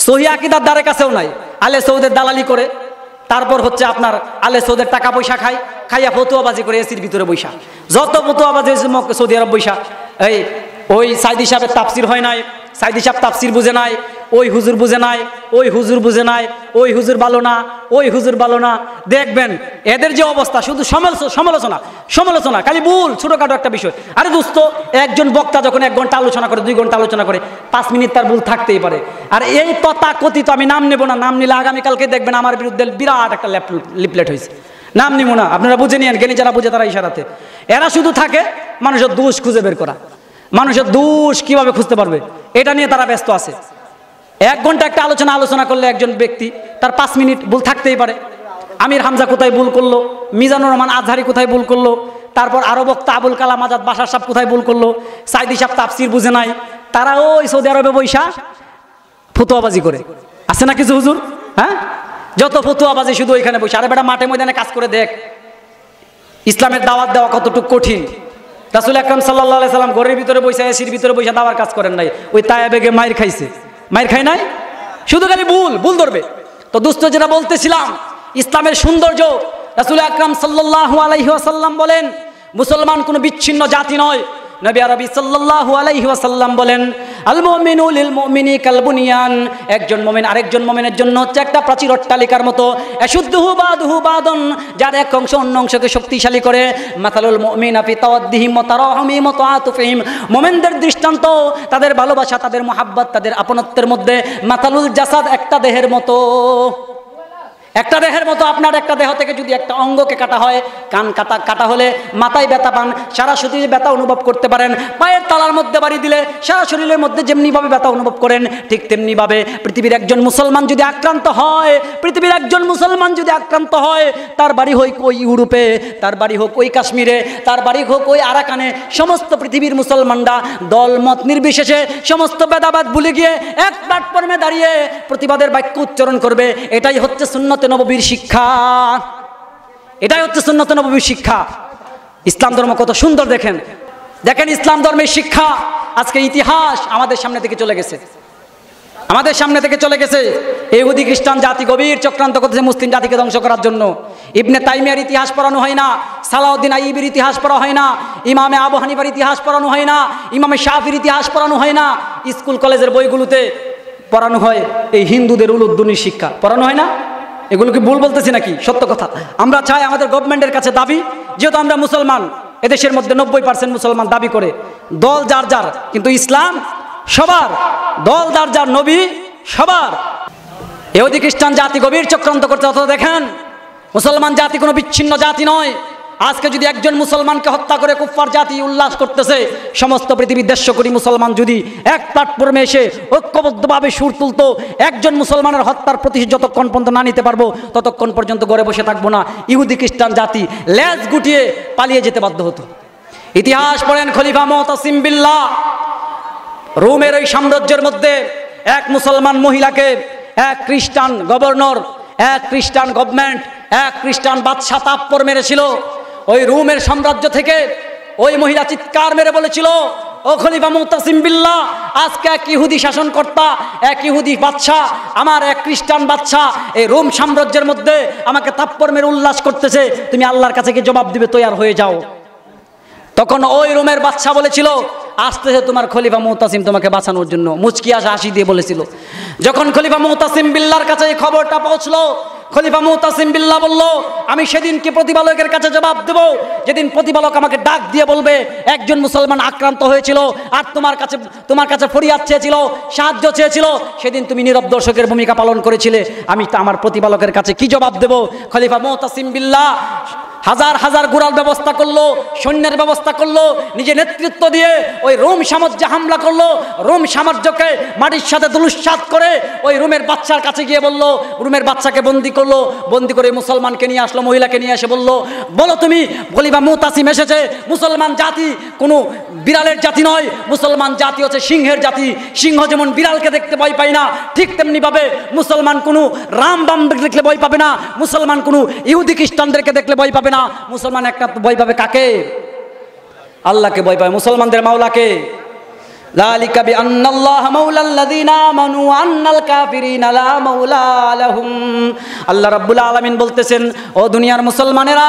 সহি আকীদার দ্বারে কাছেও নাই। আলে সৌদের দালালি করে, তারপর হচ্ছে আপনার আলে সৌদের টাকা পয়সা খায়, খাইয়া ফতুয়াবাজি করে এসির ভিতরে বৈশা। যত ফতুয়াবাজি সৌদি আরব বৈশা, এই ওই সাইদি সাহেবের তাফসির হয় নাই, সাইদি সাহেব তাফসির বুঝে নাই, ওই হুজুর বুঝে নাই, ওই হুজুর বুঝে নাই, ওই হুজুর ভালো না, ওই হুজুর ভালো না। দেখবেন এদের যে অবস্থা, শুধু সমালোচনা সমালোচনা, খালি ভুল, ছোটখাটো একটা বিষয়। আরে দোস্ত, একজন বক্তা যখন 1 ঘন্টা আলোচনা করে, 2 ঘন্টা আলোচনা করে, 5 মিনিট তার ভুল থাকতেই পারে। আর এই তথা কথিত, আমি নাম নেব না, নাম নিলে আগামীকালকে দেখবেন আমার বিরুদ্ধে বিরাট একটা লিফলেট হয়েছে, নাম নিব না, আপনারা বুঝে নিয়েন, জ্ঞানী যারা বুঝে তারা ইশারাতে। এরা শুধু থাকে মানুষের দোষ খুঁজে বের করা, মানুষের দোষ কিভাবে খুঁজতে পারবে, এটা নিয়ে তারা ব্যস্ত আছে। 1 ঘন্টা একটা আলোচনা করলে একজন ব্যক্তি তার 5 মিনিট ভুল থাকতেই পারে। আমির হামজা কোথায় ভুল করলো, মিজানুর রহমান আজহারি কোথায় ভুল করলো, তারপর আরো বক্তা আবুল কালাম আজাদ বাশার সাহেব কোথায় ভুল করলো, সাইদি সাহেব তাফসির বুঝে নাই, তারা ওই সৌদি আরবে বৈশা ফতুয়াবাজি করে। আছে না কিছু হুজুর? হ্যাঁ, যত ফতুয়াবাজি শুধু ওইখানে বসে। আরে বেটা মাঠে ময়দানে কাজ করে দেখ, ইসলামের দাওয়াত দেওয়া কতটুকু কঠিন। রাসূল আকরাম সাল্লাল্লাহু আলাইহি সাল্লাম ঘরের ভিতরে বসে, এসির ভিতরে বসে দাওয়ার কাজ করেন নাই। ওই তায়েবে মাইর খাইছে, মাইর খায় নাই, শুধু খালি ভুল ধরবে। তো দোস্ত, যেটা বলতেছিলাম, ইসলামের সৌন্দর্য, রাসূল আকরাম সাল্লাল্লাহু আলাইহি ওয়াসাল্লাম বলেন মুসলমান কোনো বিচ্ছিন্ন জাতি নয়। নবী আরবি সাল্লাল্লাহু আলাইহি ওয়াসাল্লাম বলেন আল মুমিনু লিল মুমিনি কাল বুনিয়ান, একজন মুমিন আরেকজন মুমিনের জন্য হচ্ছে একটা প্রাচীর অট্টালিকার মতো। আশুদ্দুহু বাদুহু বাদন, যার এক অংশ অন্য অংশকে শক্তিশালী করে। মাতালুল মুমিনা ফি তাওয়াদ্দিহিম ওয়া তারাহুমিহিম ওয়া তাআতুফিহিম, মুমিনদের দৃষ্টান্ত তাদের ভালোবাসা, তাদের মুহাব্বত, তাদের আপনত্বের মধ্যে। মাতালুল জাসাদ, একটা দেহের মতো। একটা দেহের মতো। আপনার একটা দেহ থেকে যদি একটা অঙ্গকে কাটা হয়, কান কাটা হলে মাথায় ব্যথা পান, সারা শরীরে ব্যথা অনুভব করতে পারেন। পায়ের তালার মধ্যে বাড়ি দিলে সারা শরীরের মধ্যে যেমনিভাবে ব্যথা অনুভব করেন, ঠিক তেমনিভাবে পৃথিবীর একজন মুসলমান যদি আক্রান্ত হয়, পৃথিবীর একজন মুসলমান যদি আক্রান্ত হয়, তার বাড়ি হোক ওই ইউরোপে, তার বাড়ি হোক ওই কাশ্মীরে, তার বাড়ি হোক ওই আরাকানে, সমস্ত পৃথিবীর মুসলমানরা দল মত নির্বিশেষে সমস্ত ভেদাভেদ ভুলে গিয়ে এক প্ল্যাটফর্মে দাঁড়িয়ে প্রতিবাদের বাক্য উচ্চারণ করবে। এটাই হচ্ছে সুন্নতে নববীর শিক্ষা, এটাই হচ্ছে সুন্নতে নববীর শিক্ষা। ইসলাম ধর্ম কত সুন্দর দেখেন, দেখেন ইসলাম ধর্মের শিক্ষা। আজকে ইতিহাস আমাদের সামনে থেকে চলে গেছে, আমাদের সামনে থেকে চলে গেছে। ইহুদি খ্রিস্টান জাতি গভীর চক্রান্ত করতেছে মুসলিম জাতিকে ধ্বংস করার জন্য। ইবনে তাইমিয়ার ইতিহাস পড়ানো হয় না, সালাউদ্দিন আইয়ুবীর ইতিহাস পড়া হয় না, ইমামে আবু হানিফার ইতিহাস পড়ানো হয় না, ইমামে শাফির ইতিহাস পড়ানো হয় না। স্কুল কলেজের বইগুলোতে পড়ানো হয় এই হিন্দুদের উলুদ্দুনির শিক্ষা, পড়ানো হয় না। এগুলো কি ভুল বলতেছি নাকি? সত্য কথা। আমরা চাই, আমাদের গভর্নমেন্টের কাছে দাবি, যেহেতু আমরা মুসলমান, এদেশের মধ্যে 90% মুসলমান দাবি করে, দল যার যার, কিন্তু ইসলাম সবার, দল যার যার, নবী সবার। ইহুদি খ্রিস্টান জাতি গভীর চক্রান্ত করতে। অথচ দেখেন মুসলমান জাতি কোনো বিচ্ছিন্ন জাতি নয়। আজকে যদি একজন মুসলমানকে হত্যা করে কুফফার জাতি উল্লাস করতেছে, সমস্ত পৃথিবীর 150 কোটি মুসলমান যদি এক প্ল্যাটফর্মে এসে ঐক্যবদ্ধভাবে সুর তুলতো, একজন মুসলমানের হত্যার প্রতিশোধ যতক্ষণ পর্যন্ত না নিতে পারবো ততক্ষণ পর্যন্ত ঘরে বসে থাকবো না। ইহুদি খ্রিস্টান জাতি লেজ গুটিয়ে পালিয়ে যেতে বাধ্য হতো। ইতিহাস পড়েন, খলিফা মুতাসিম বিল্লাহ, রোমের ওই সাম্রাজ্যের মধ্যে এক মুসলমান মহিলাকে এক খ্রিস্টান গভর্নর, এক খ্রিস্টান গভর্নমেন্ট, এক খ্রিস্টান বাদশা তাপ্পর মেরেছিল। ওই রোমের সাম্রাজ্য থেকে ওই মহিলা চিৎকার মেরে বলেছিল, ও খলিফা মুতাসিম বিল্লাহ, আজকে এক ইহুদি শাসনকর্তা, এক ইহুদি বাদশা, আমার এক খ্রিস্টান বাদশা এই রোম সাম্রাজ্যের মধ্যে আমাকে তাপ্পর মেরে উল্লাস করতেছে, তুমি আল্লাহর কাছে কি জবাব দিবে? তৈয়ার হয়ে যাও। তখন ওই রোমের বাদশা বলেছিল, আসতেছে তোমার খলিফা মুতাসিম তোমাকে বাঁচানোর জন্য। মুচকি হাসি দিয়ে বলেছিল। যখন খলিফা মুতাসিম বিল্লাহর কাছে এই খবরটা পৌঁছলো, খলিফা মুতাসিম বিল্লাহ বলল, আমি সেদিনকে প্রতিপালকের কাছে জবাব দেব যেদিন প্রতিপালক আমাকে ডাক দিয়ে বলবে একজন মুসলমান আক্রান্ত হয়েছিল আর তোমার কাছে ফরিয়াদ চেয়েছিল, সাহায্য চেয়েছিল, সেদিন তুমি নীরব দর্শকের ভূমিকা পালন করেছিলে, আমি আমার প্রতিপালকের কাছে কি জবাব দেব? খলিফা মুতাসিম বিল্লাহ হাজার হাজার ঘোড়ার ব্যবস্থা করলো, সৈন্যের ব্যবস্থা করলো, নিজে নেতৃত্ব দিয়ে ওই রোম সাম্রাজ্যে হামলা করলো। রোম সাম্রাজ্যকে মাটির সাথে ধূলিসাৎ করে ওই রোমের বাচ্চার কাছে গিয়ে বলল, রোমের বাচ্চাকে বন্দি করলো, বন্দি করে মুসলমানকে নিয়ে আসলো, মহিলাকে নিয়ে এসে বলল, বলো তুমি, খলিফা মুতাসিম এসেছে, মুসলমান জাতি কোনো বিড়ালের জাতি নয়, মুসলমান জাতি হচ্ছে সিংহের জাতি। সিংহ যেমন বিড়ালকে দেখতে ভয় পায় না, ঠিক তেমনিভাবে মুসলমান কোনো রাম বাম দেখলে ভয় পাবে না, মুসলমান কোনো ইহুদি খ্রিস্টানদেরকে দেখলে ভয় পাবে না। মুসলমান একটা ভয় পাবে কাকে? আল্লাহকে ভয় পাবে, মুসলমানদের মাওলাকে। যালিকা বিআন্নাল্লাহা মাওলাল্লাযীনা আমানু ওয়া আন্নাল কাফিরিনা লা মাওলা লাহুম। আল্লাহ রাব্বুল আলামিন বলতেছেন, ও দুনিয়ার মুসলমানেরা,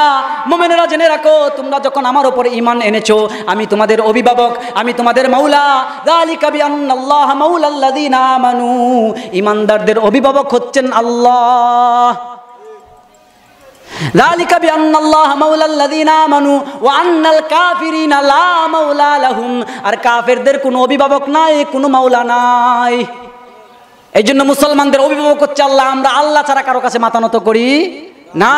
মুমিনেরা, জেনে রাখো, তোমরা যখন আমার উপরে ঈমান এনেছো, আমি তোমাদের অভিভাবক, আমি তোমাদের মাওলা। যালিকা বিআন্নাল্লাহা মাওলাল্লাযীনা আমানু, ঈমানদারদের অভিভাবক হচ্ছেন আল্লাহ। যালিকা বিআন্নাল্লাহা মাওলাল্লাযীনা আমানু ওয়া আন্নাল কাফিরিনা লা মাওলা লাহুম। আর কাফেরদের কোনো অভিভাবক নাই, কোনো মাওলা নাই। এই জন্য মুসলমানদের অভিভাবক হচ্ছে আল্লাহ। আমরা আল্লাহ ছাড়া কারো কাছে মাথা নত করি না।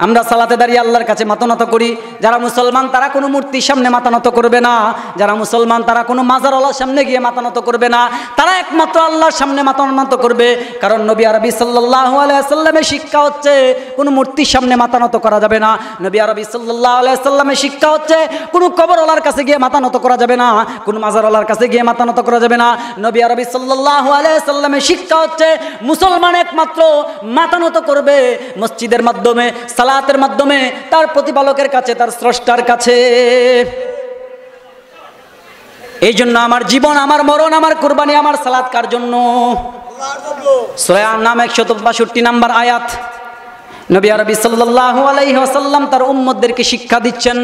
আমরা সালাতে দাঁড়িয়ে আল্লাহর কাছে মাথা নত করি। যারা মুসলমান তারা কোনো মূর্তির সামনে মাথা নত করবে না, যারা মুসলমান তারা কোনো মাজারওয়ালার সামনে গিয়ে মাথা নত করবে না, তারা একমাত্র আল্লাহর সামনে মাথা নত করবে। কারণ নবী আরবি সাল্লাল্লাহু আলাইহি ওয়াসাল্লামের শিক্ষা হচ্ছে কোনো মূর্তির সামনে মাথা নত করা যাবে না। নবী আরবি সাল্লাল্লাহু আলাইহি ওয়াসাল্লামের শিক্ষা হচ্ছে কোনো কবরওয়ালার কাছে গিয়ে মাথা নত করা যাবে না, কোনো মাজারওয়ালার কাছে গিয়ে মাথা নত করা যাবে না। নবী আরবি সাল্লাল্লাহু আলাইহি ওয়াসাল্লামের শিক্ষা হচ্ছে মুসলমান একমাত্র মাথা নত করবে মসজিদের মাধ্যমে, সালাতের মাধ্যমে, তার প্রতিপালকের কাছে, তার স্রষ্টার কাছে। এই জন্য আমার জীবন, আমার মরণ, আমার কুরবানি, আমার সালাত কার জন্য? সূরা আন-নাম 162 নম্বর আয়াত। নবী আরবি সাল্লাল্লাহু আলাইহি ওয়াসাল্লাম তার উম্মতদেরকে শিক্ষা দিচ্ছেন,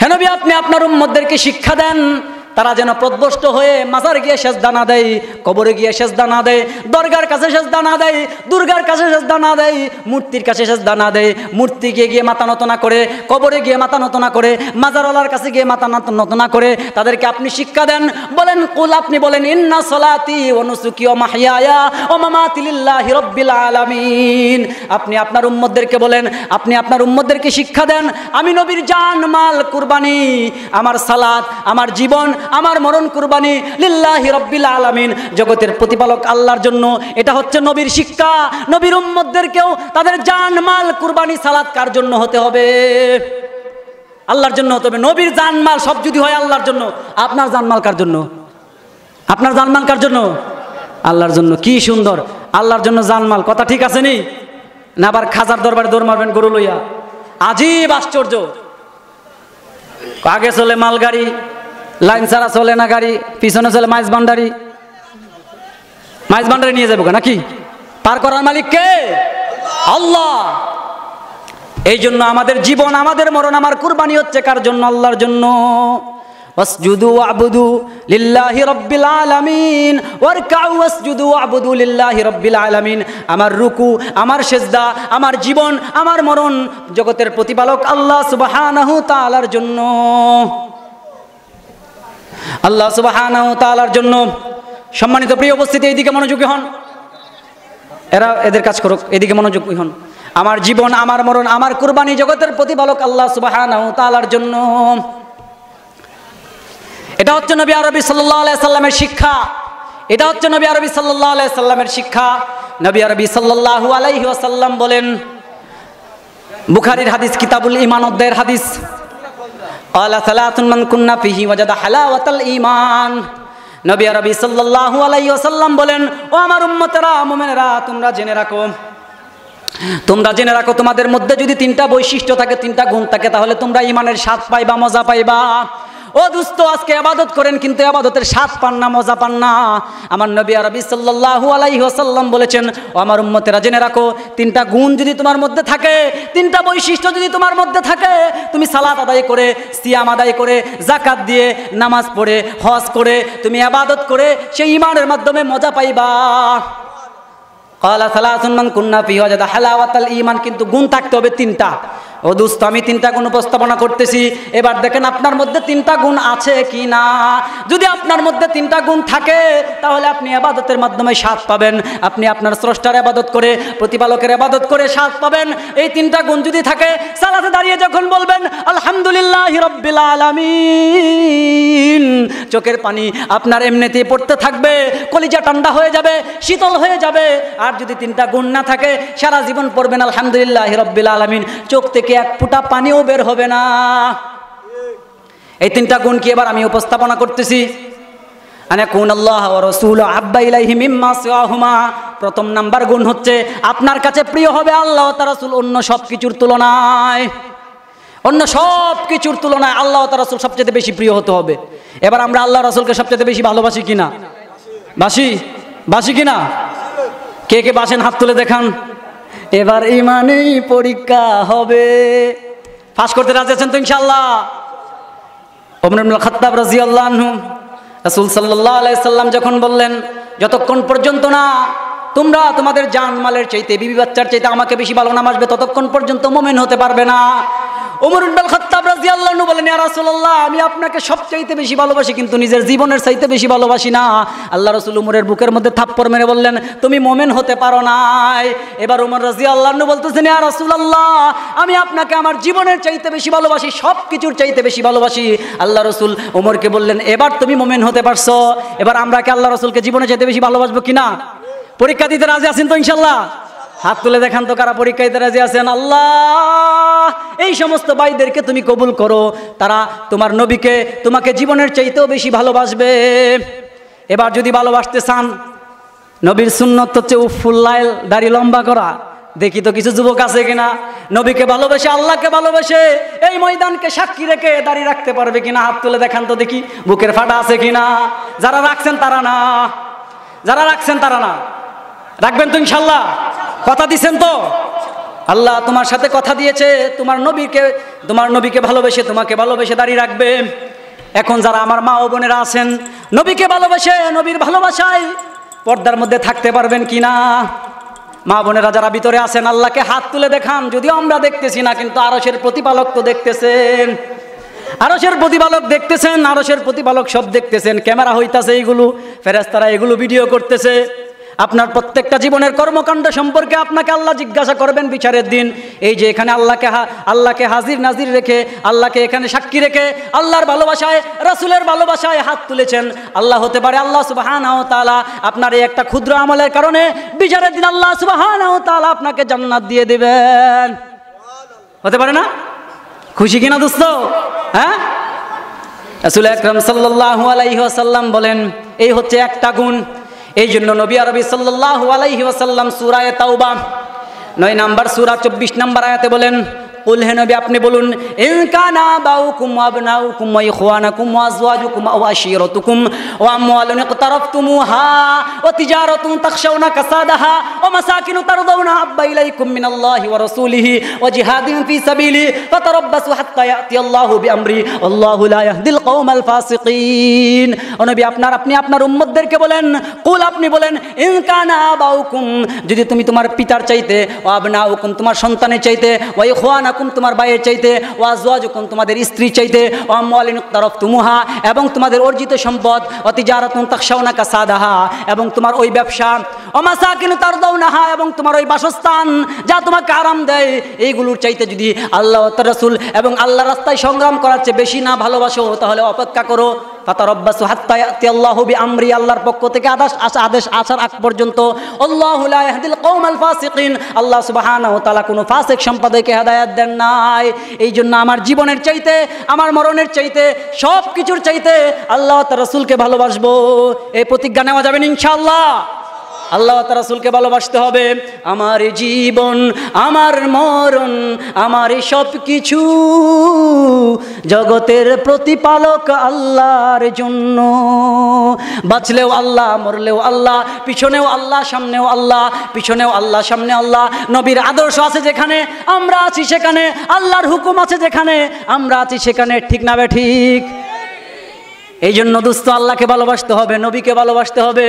হে নবী আপনি আপনার উম্মতদেরকে শিক্ষা দেন তারা যেন প্রদ্বষ্ট হয়ে মাজার গিয়ে সেজদা না দেয়, কবরে গিয়ে সেজদা না দেয়, দরগার কাছে সেজদা না দেয়, দুর্গার কাছে সেজদা না দেয়, মূর্তির কাছে সেজদা না দেয়, মূর্তিকে গিয়ে মাথা নত না করে, কবরে গিয়ে মাথা নত না করে, মাজারওয়ালার কাছে গিয়ে মাথা নত না করে তাদেরকে আপনি শিক্ষা দেন। বলেন কুল, আপনি বলেন ইন্না সলাতি ওয়া নুসুকি ওয়া মাহইয়ায়া ওয়া মামাতি লিল্লাহি রাব্বিল আলামিন। আপনি আপনার উম্মতদেরকে বলেন, আপনি আপনার উম্মতদেরকে শিক্ষা দেন আমি নবীর জান মাল কুরবানি, আমার সালাত, আমার জীবন, আমার মরণ কুরবানি লিল্লাহি রাব্বিল আলামিন, জগতের প্রতিপালক আল্লাহর জন্য। এটা হচ্ছে নবীর শিক্ষা। নবীর উম্মতদেরকেও তাদের জান মাল কুরবানি সালাত কার জন্য হতে হবে? আল্লাহর জন্য হতে হবে। নবীর জান মাল সব যদি হয় আল্লাহর জন্য, আপনার জান মাল কার জন্য? আপনার জান মাল কার জন্য? আল্লাহর জন্য। কি সুন্দর, আল্লাহর জন্য জান মাল, কথা ঠিক আছে নি? না আবার খাজার দরবারে দৌড় মারবেন গরু লইয়া? আজীব আশ্চর্য। আগে চলে মালগাড়ি, লাইন ছাড়া চলে না গাড়ি, পিছনে চলে মাইজ ভান্ডারি, মাইজ ভান্ডারি নিয়ে যাবো নাকি? পার করার মালিক কে? আল্লাহ। এই জন্য আমাদের জীবন, আমাদের মরণ, আমার কুরবানি হচ্ছে কার জন্য? আল্লাহর জন্য। ওয়াসজুদু ওয়াবুদু লিল্লাহি রাব্বিল আলামিন ওয়ারকাউ ওয়াসজুদু ওয়াবুদু লিল্লাহি রাব্বিল আলামিন। আমার রুকু, আমার সেজদা, আমার জীবন, আমার মরণ জগতের প্রতিপালক আল্লাহ সুবহানাহু তাআলার জন্য, আল্লাহ সুবহানাহু তাআলার জন্য। সম্মানিত প্রিয় উপস্থিতি, এইদিকে মনোযোগী হন, এরা এদের কাজ করুক, এদিকে মনোযোগী হন। আমার জীবন, আমার মরণ, আমার কুরবানি জগতের প্রতিপালক আল্লাহ সুবহানাহু তাআলার জন্য। এটা হচ্ছে নবী আরবি সাল্লাল্লাহু আলাইহি সাল্লামের শিক্ষা। এটা হচ্ছে নবী আরবি সাল্লাল্লাহু আলাইহি সাল্লামের শিক্ষা। নবী আরবি সাল্লাল্লাহু আলাইহি ওয়াসাল্লাম বলেন, বুখারীর হাদিস, কিতাবুল ঈমান অধ্যায়ের হাদিস, ক্বালা সালাতুন মান কুন্না ফিহি ওয়াজাদা হালাওয়াতাল ঈমান। নবী আরবি সাল্লাল্লাহু আলাইহি ওয়াসাল্লাম বলেন, ও আমার উম্মতেরা, মুমিনেরা, তোমরা জেনে রাখো, তোমরা জেনে রাখো, তোমাদের মধ্যে যদি তিনটা বৈশিষ্ট্য থাকে, তিনটা গুণ থাকে, তাহলে তোমরা ঈমানের স্বাদ পাইবা, মজা পাইবা। ও দোস্ত, আজকে ইবাদত করেন কিন্তু ইবাদতের স্বাদ পান না, মজা পান না। আমার নবী আরবি সাল্লাল্লাহু আলাইহি ওয়াসাল্লাম বলেছেন, ও আমার উম্মতেরা জেনে রাখো, তিনটা গুণ যদি তোমার মধ্যে থাকে, তিনটা বৈশিষ্ট্য যদি তোমার মধ্যে থাকে, তুমি সালাত আদায় করে, সিয়াম আদায় করে, যাকাত দিয়ে, নামাজ পড়ে, হজ করে, তুমি ইবাদত করে সেই ঈমানের মাধ্যমে মজা পাইবা। ক্বালা সালাতুন মান কুন্না ফিহি ওয়াজাদা হালাওয়াতাল ঈমান। কিন্তু গুণ থাকতে হবে তিনটা। ও দোস্ত, আমি তিনটা গুণ উপস্থাপনা করতেছি, এবার দেখেন আপনার মধ্যে তিনটা গুণ আছে কি না। যদি আপনার মধ্যে তিনটা গুণ থাকে, তাহলে আপনি ইবাদতের মাধ্যমে স্বাদ পাবেন। আপনি আপনার স্রষ্টার ইবাদত করে, প্রতিপালকের ইবাদত করে স্বাদ পাবেন। এই তিনটা গুণ যদি থাকে, সালাতে দাঁড়িয়ে যখন বলবেন আলহামদুলিল্লাহি রাব্বিল আলামিন, চোখের পানি আপনার এমনিতেই পড়তে থাকবে, কলিজা ঠান্ডা হয়ে যাবে, শীতল হয়ে যাবে। আর যদি তিনটা গুণ না থাকে, সারা জীবন পড়বেন আলহামদুলিল্লাহি রাব্বিল আলামিন, চোখ থেকে এক ফোঁটা পানিও বের হবে না। এই তিনটা গুণ কি এবার আমি উপস্থাপনা করতেছি। আনাকুনাল্লাহ ওয়া রাসূলুহু আহাব্বা ইলাইহি মিম্মা সিওয়াহুমা। প্রথম নাম্বার গুণ হচ্ছে আপনার কাছে প্রিয় হবে আল্লাহ ও তার রাসূল অন্য সব কিছুর তুলনায়। অন্য সব কিছুর তুলনায় আল্লাহ ও তার রাসূল সবচেয়ে বেশি প্রিয় হতে হবে। এবার আমরা আল্লাহ রাসূলকে সবচেয়ে বেশি ভালোবাসি কিনা? বাসি কিনা? কে কে বাসেন হাত তুলে দেখান। এবার ঈমানেই পরীক্ষা হবে। পাস করতে রাজি আছেন তো ইনশাআল্লাহ? ওমর ইবনে খাত্তাব রাদিয়াল্লাহু আনহু, রাসূল সাল্লাল্লাহু আলাইহি সাল্লাম যখন বললেন, যতক্ষণ পর্যন্ত না তোমরা তোমাদের জান মালের চাইতে, বিবি বাচ্চার চাইতে আমাকে বেশি ভালো নামাজবে, ততক্ষণ পর্যন্ত মুমিন হতে পারবে না। ওমর ইবনে খাত্তাব রাদিয়াল্লাহু আনহু বলেন, ইয়া রাসূলুল্লাহ, আমি আপনাকে সবচাইতে বেশি ভালোবাসি, কিন্তু নিজের জীবনের চাইতে বেশি ভালোবাসি না। আল্লাহ রাসূল ওমরের বুকের মধ্যে থাপ্পড় মেরে বললেন, তুমি মুমিন হতে পারো নাই। এবার ওমর রাদিয়াল্লাহু আনহু বলতেছেন, ইয়া রাসূলুল্লাহ, আমি আপনাকে আমার জীবনের চাইতে বেশি ভালোবাসি, সব কিছুর চাইতে বেশি ভালোবাসি। আল্লাহ রাসূল ওমরকে বললেন, এবার তুমি মুমিন হতে পারছো। এবার আমরা কি আল্লাহ রাসূলকে জীবনের চাইতে বেশি ভালোবাসবো কিনা? পরীক্ষা দিতে রাজি আছেন তো ইনশাআল্লাহ? হাত তুলে দেখান তো কারা পরীক্ষা দিতে রাজি আছেন। আল্লাহ এই সমস্ত ভাইদেরকে তুমি কবুল করো, তারা তোমার নবীকে তোমাকে জীবনের চাইতেও বেশি ভালোবাসবে। এবার যদি ভালোবাসতে চান, নবীর সুন্নত হচ্ছে উফুল্লাইল, দাড়ি লম্বা করা। দেখি তো কিছু যুবক আছে কিনা নবীকে ভালোবেসে, আল্লাহকে ভালোবেসে এই ময়দানকে সাক্ষী রেখে দাঁড়িয়ে রাখতে পারবে কিনা? হাত তুলে দেখান তো দেখি, বুকের ফাটা আছে কিনা। যারা রাখছেন তারা না, যারা রাখছেন তারা না। রাখবেন তো ইনশাল্লাহ? কথা দিছেন তো? আল্লাহ তোমার সাথে কথা দিয়েছে, তোমার নবীকে ভালোবেসে, তোমাকে ভালোবেসে দাঁড়িয়ে রাখবে। এখন যারা আমার মা ও বোনেরা আছেন, নবীকে ভালোবেসে, নবীর ভালোবাসায় পর্দার মধ্যে থাকতে পারবেন কিনা? মা বোনেরা যারা ভিতরে আছেন, আল্লাহকে হাত তুলে দেখান। যদিও আমরা দেখতেছি না, কিন্তু আরশের প্রতিপালক তো দেখতেছেন, আরশের প্রতিপালক দেখতেছেন, আরশের প্রতিপালক সব দেখতেছেন। ক্যামেরা হইতাছে, এইগুলো ফেরেশতারা এগুলো ভিডিও করতেছে। আপনার প্রত্যেকটা জীবনের কর্মকাণ্ড সম্পর্কে আপনাকে আল্লাহ জিজ্ঞাসা করবেন বিচারের দিন। এই যে এখানে আল্লাহকে হাজির নাজির রেখে, আল্লাহকে এখানে সাক্ষী রেখে, আল্লাহর ভালোবাসায়, রাসূলের ভালোবাসায় হাত তুলেছেন। আল্লাহ হতে পারে আল্লাহ সুবহানাহু ওয়া তাআলা আপনার এই একটা ক্ষুদ্র আমলের কারণে বিচারের দিন আল্লাহ সুবহানাহু ওয়া তাআলা আপনাকে জান্নাত দিয়ে দিবেন। হতে পারে না? খুশি কিনা দোস্ত? হ্যাঁ, রাসূল আকরাম সাল্লাল্লাহু আলাইহি ওয়াসাল্লাম বলেন, এই হচ্ছে একটা গুণ। এই জন্য নবী আরবি সাল্লাল্লাহু আলাইহি ওয়াসাল্লাম সূরা তাওবা 9 নম্বর সূরা 24 নম্বর আয়াতে বলেন, কুল হে নবী আপনি বলুন, ইন কানা বাউকুম ওয়া আবনাউকুম ওয়া ইখওয়ানুকুম ওয়া আজওয়াজুকুম ওয়া আশীরাতুকুম ওয়া আমওয়ালুন ইকতারাফতুমুহা ওয়া তিজারাতুন তাখশাউনা কাসাদাহা ওয়া মাসাকিনু তারদাউনা হাব্বা ইলাইকুম মিনাল্লাহি ওয়া রাসূলিহি ওয়া জিহাদিন ফি সাবিলি ফাতারাব্বাসু হাত্তা ইয়াতিয়াল্লাহু বিআমরি আল্লাহু লা ইয়াহদিল কওমাল ফাসিকিন। ও নবী আপনি আপনার উম্মতদেরকে বলেন, কুল আপনি বলেন, ইন কানা বাউকুম, যদি তুমি তোমার পিতার চাইতে, ওয়া আবনাউকুম তোমার সন্তানের চাইতে, ওয়া ইখওয়ানুকুম তোমার ভাইয়ের চাইতে, ওয়া আজওয়াজুকুম তোমাদের স্ত্রীর চাইতে, ওয়া আমওয়ালিন ইকতারাফতুমুহা এবং তোমাদের অর্জিত সম্পদ, ওয়া তিজারাতুন তাখশাউনা কাসাদাহা এবং তোমার ওই ব্যবসা, ওয়া মাসাকিনু তারদাউনাহা এবং তোমার ওই বাসস্থান যা তোমাকে আরাম দেয়, এইগুলোর চাইতে যদি আল্লাহ ও তার রাসূল এবং আল্লাহর রাস্তায় সংগ্রাম করার চেয়ে বেশি না ভালোবাসো, তাহলে অপেক্ষা করো। ফাতারাব্বাসু হাত্তা ইয়াতিয়াল্লাহু বিআমরি, আল্লাহর পক্ষ থেকে আদেশ আসার আগ পর্যন্ত। আল্লাহু লা ইয়াহদিল কওমাল ফাসিকিন, আল্লাহ সুবহানাহু ওয়া তাআলা কোনো ফাসিক সম্প্রদায়কে হেদায়েত দেন নাই। এই জন্য আমার জীবনের চাইতে, আমার মরণের চাইতে, সব কিছুর চাইতে আল্লাহ তার রাসূলকে ভালোবাসবো। এই প্রতিজ্ঞা নেওয়া যাবে ইনশাআল্লাহ? আল্লাহ তার রাসূলকে ভালোবাসতে হবে। আমার জীবন, আমার মরণ, আমার সব কিছু জগতের প্রতিপালক আল্লাহর জন্য। বাঁচলেও আল্লাহ, মরলেও আল্লাহ, পিছনেও আল্লাহ, সামনেও আল্লাহ, পিছনেও আল্লাহ, সামনে আল্লাহ। নবীর আদর্শ আছে যেখানে আমরা আছি সেখানে, আল্লাহর হুকুম আছে যেখানে আমরা আছি সেখানে, ঠিক না বে ঠিক? এই জন্য দোস্ত আল্লাহকে ভালোবাসতে হবে, নবীকে ভালোবাসতে হবে।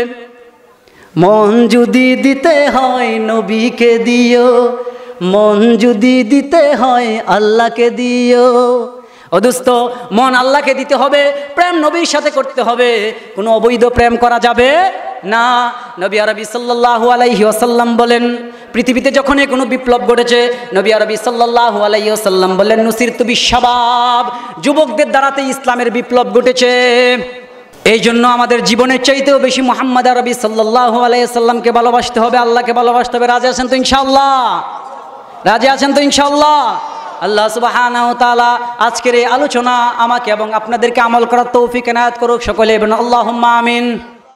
মন যদি দিতে হয় নবীকে দিও, মন যদি দিতে হয় আল্লাহকে দিও। ও দোস্ত, মন আল্লাহকে দিতে হবে, প্রেম নবীর সাথে করতে হবে। কোনো অবৈধ প্রেম করা যাবে না। নবী আরবি সাল্লাল্লাহু আলাইহি ওয়াসাল্লাম বলেন, পৃথিবীতে যখন কোনো বিপ্লব ঘটেছে, নবী আরবি সাল্লাল্লাহু আলাইহি ওয়াসাল্লাম বলেন, নুসিরতু বিশাবাব, যুবকদের দ্বারাতে ইসলামের বিপ্লব ঘটেছে। এই জন্য আমাদের জীবনের চাইতেও বেশি মুহাম্মদ আরবি সাল্লাল্লাহু আলাইহি সাল্লামকে ভালোবাসতে হবে, আল্লাহকে ভালোবাসতে হবে। রাজি আছেন তো ইনশাআল্লাহ? রাজি আছেন তো ইনশাআল্লাহ? আল্লাহ সুবহানাহু ওয়া তাআলা আজকের এই আলোচনা আমাকে এবং আপনাদেরকে আমল করার তৌফিক এনায়েত করুক। সকলে বলুন আল্লাহুম্মা আমিন।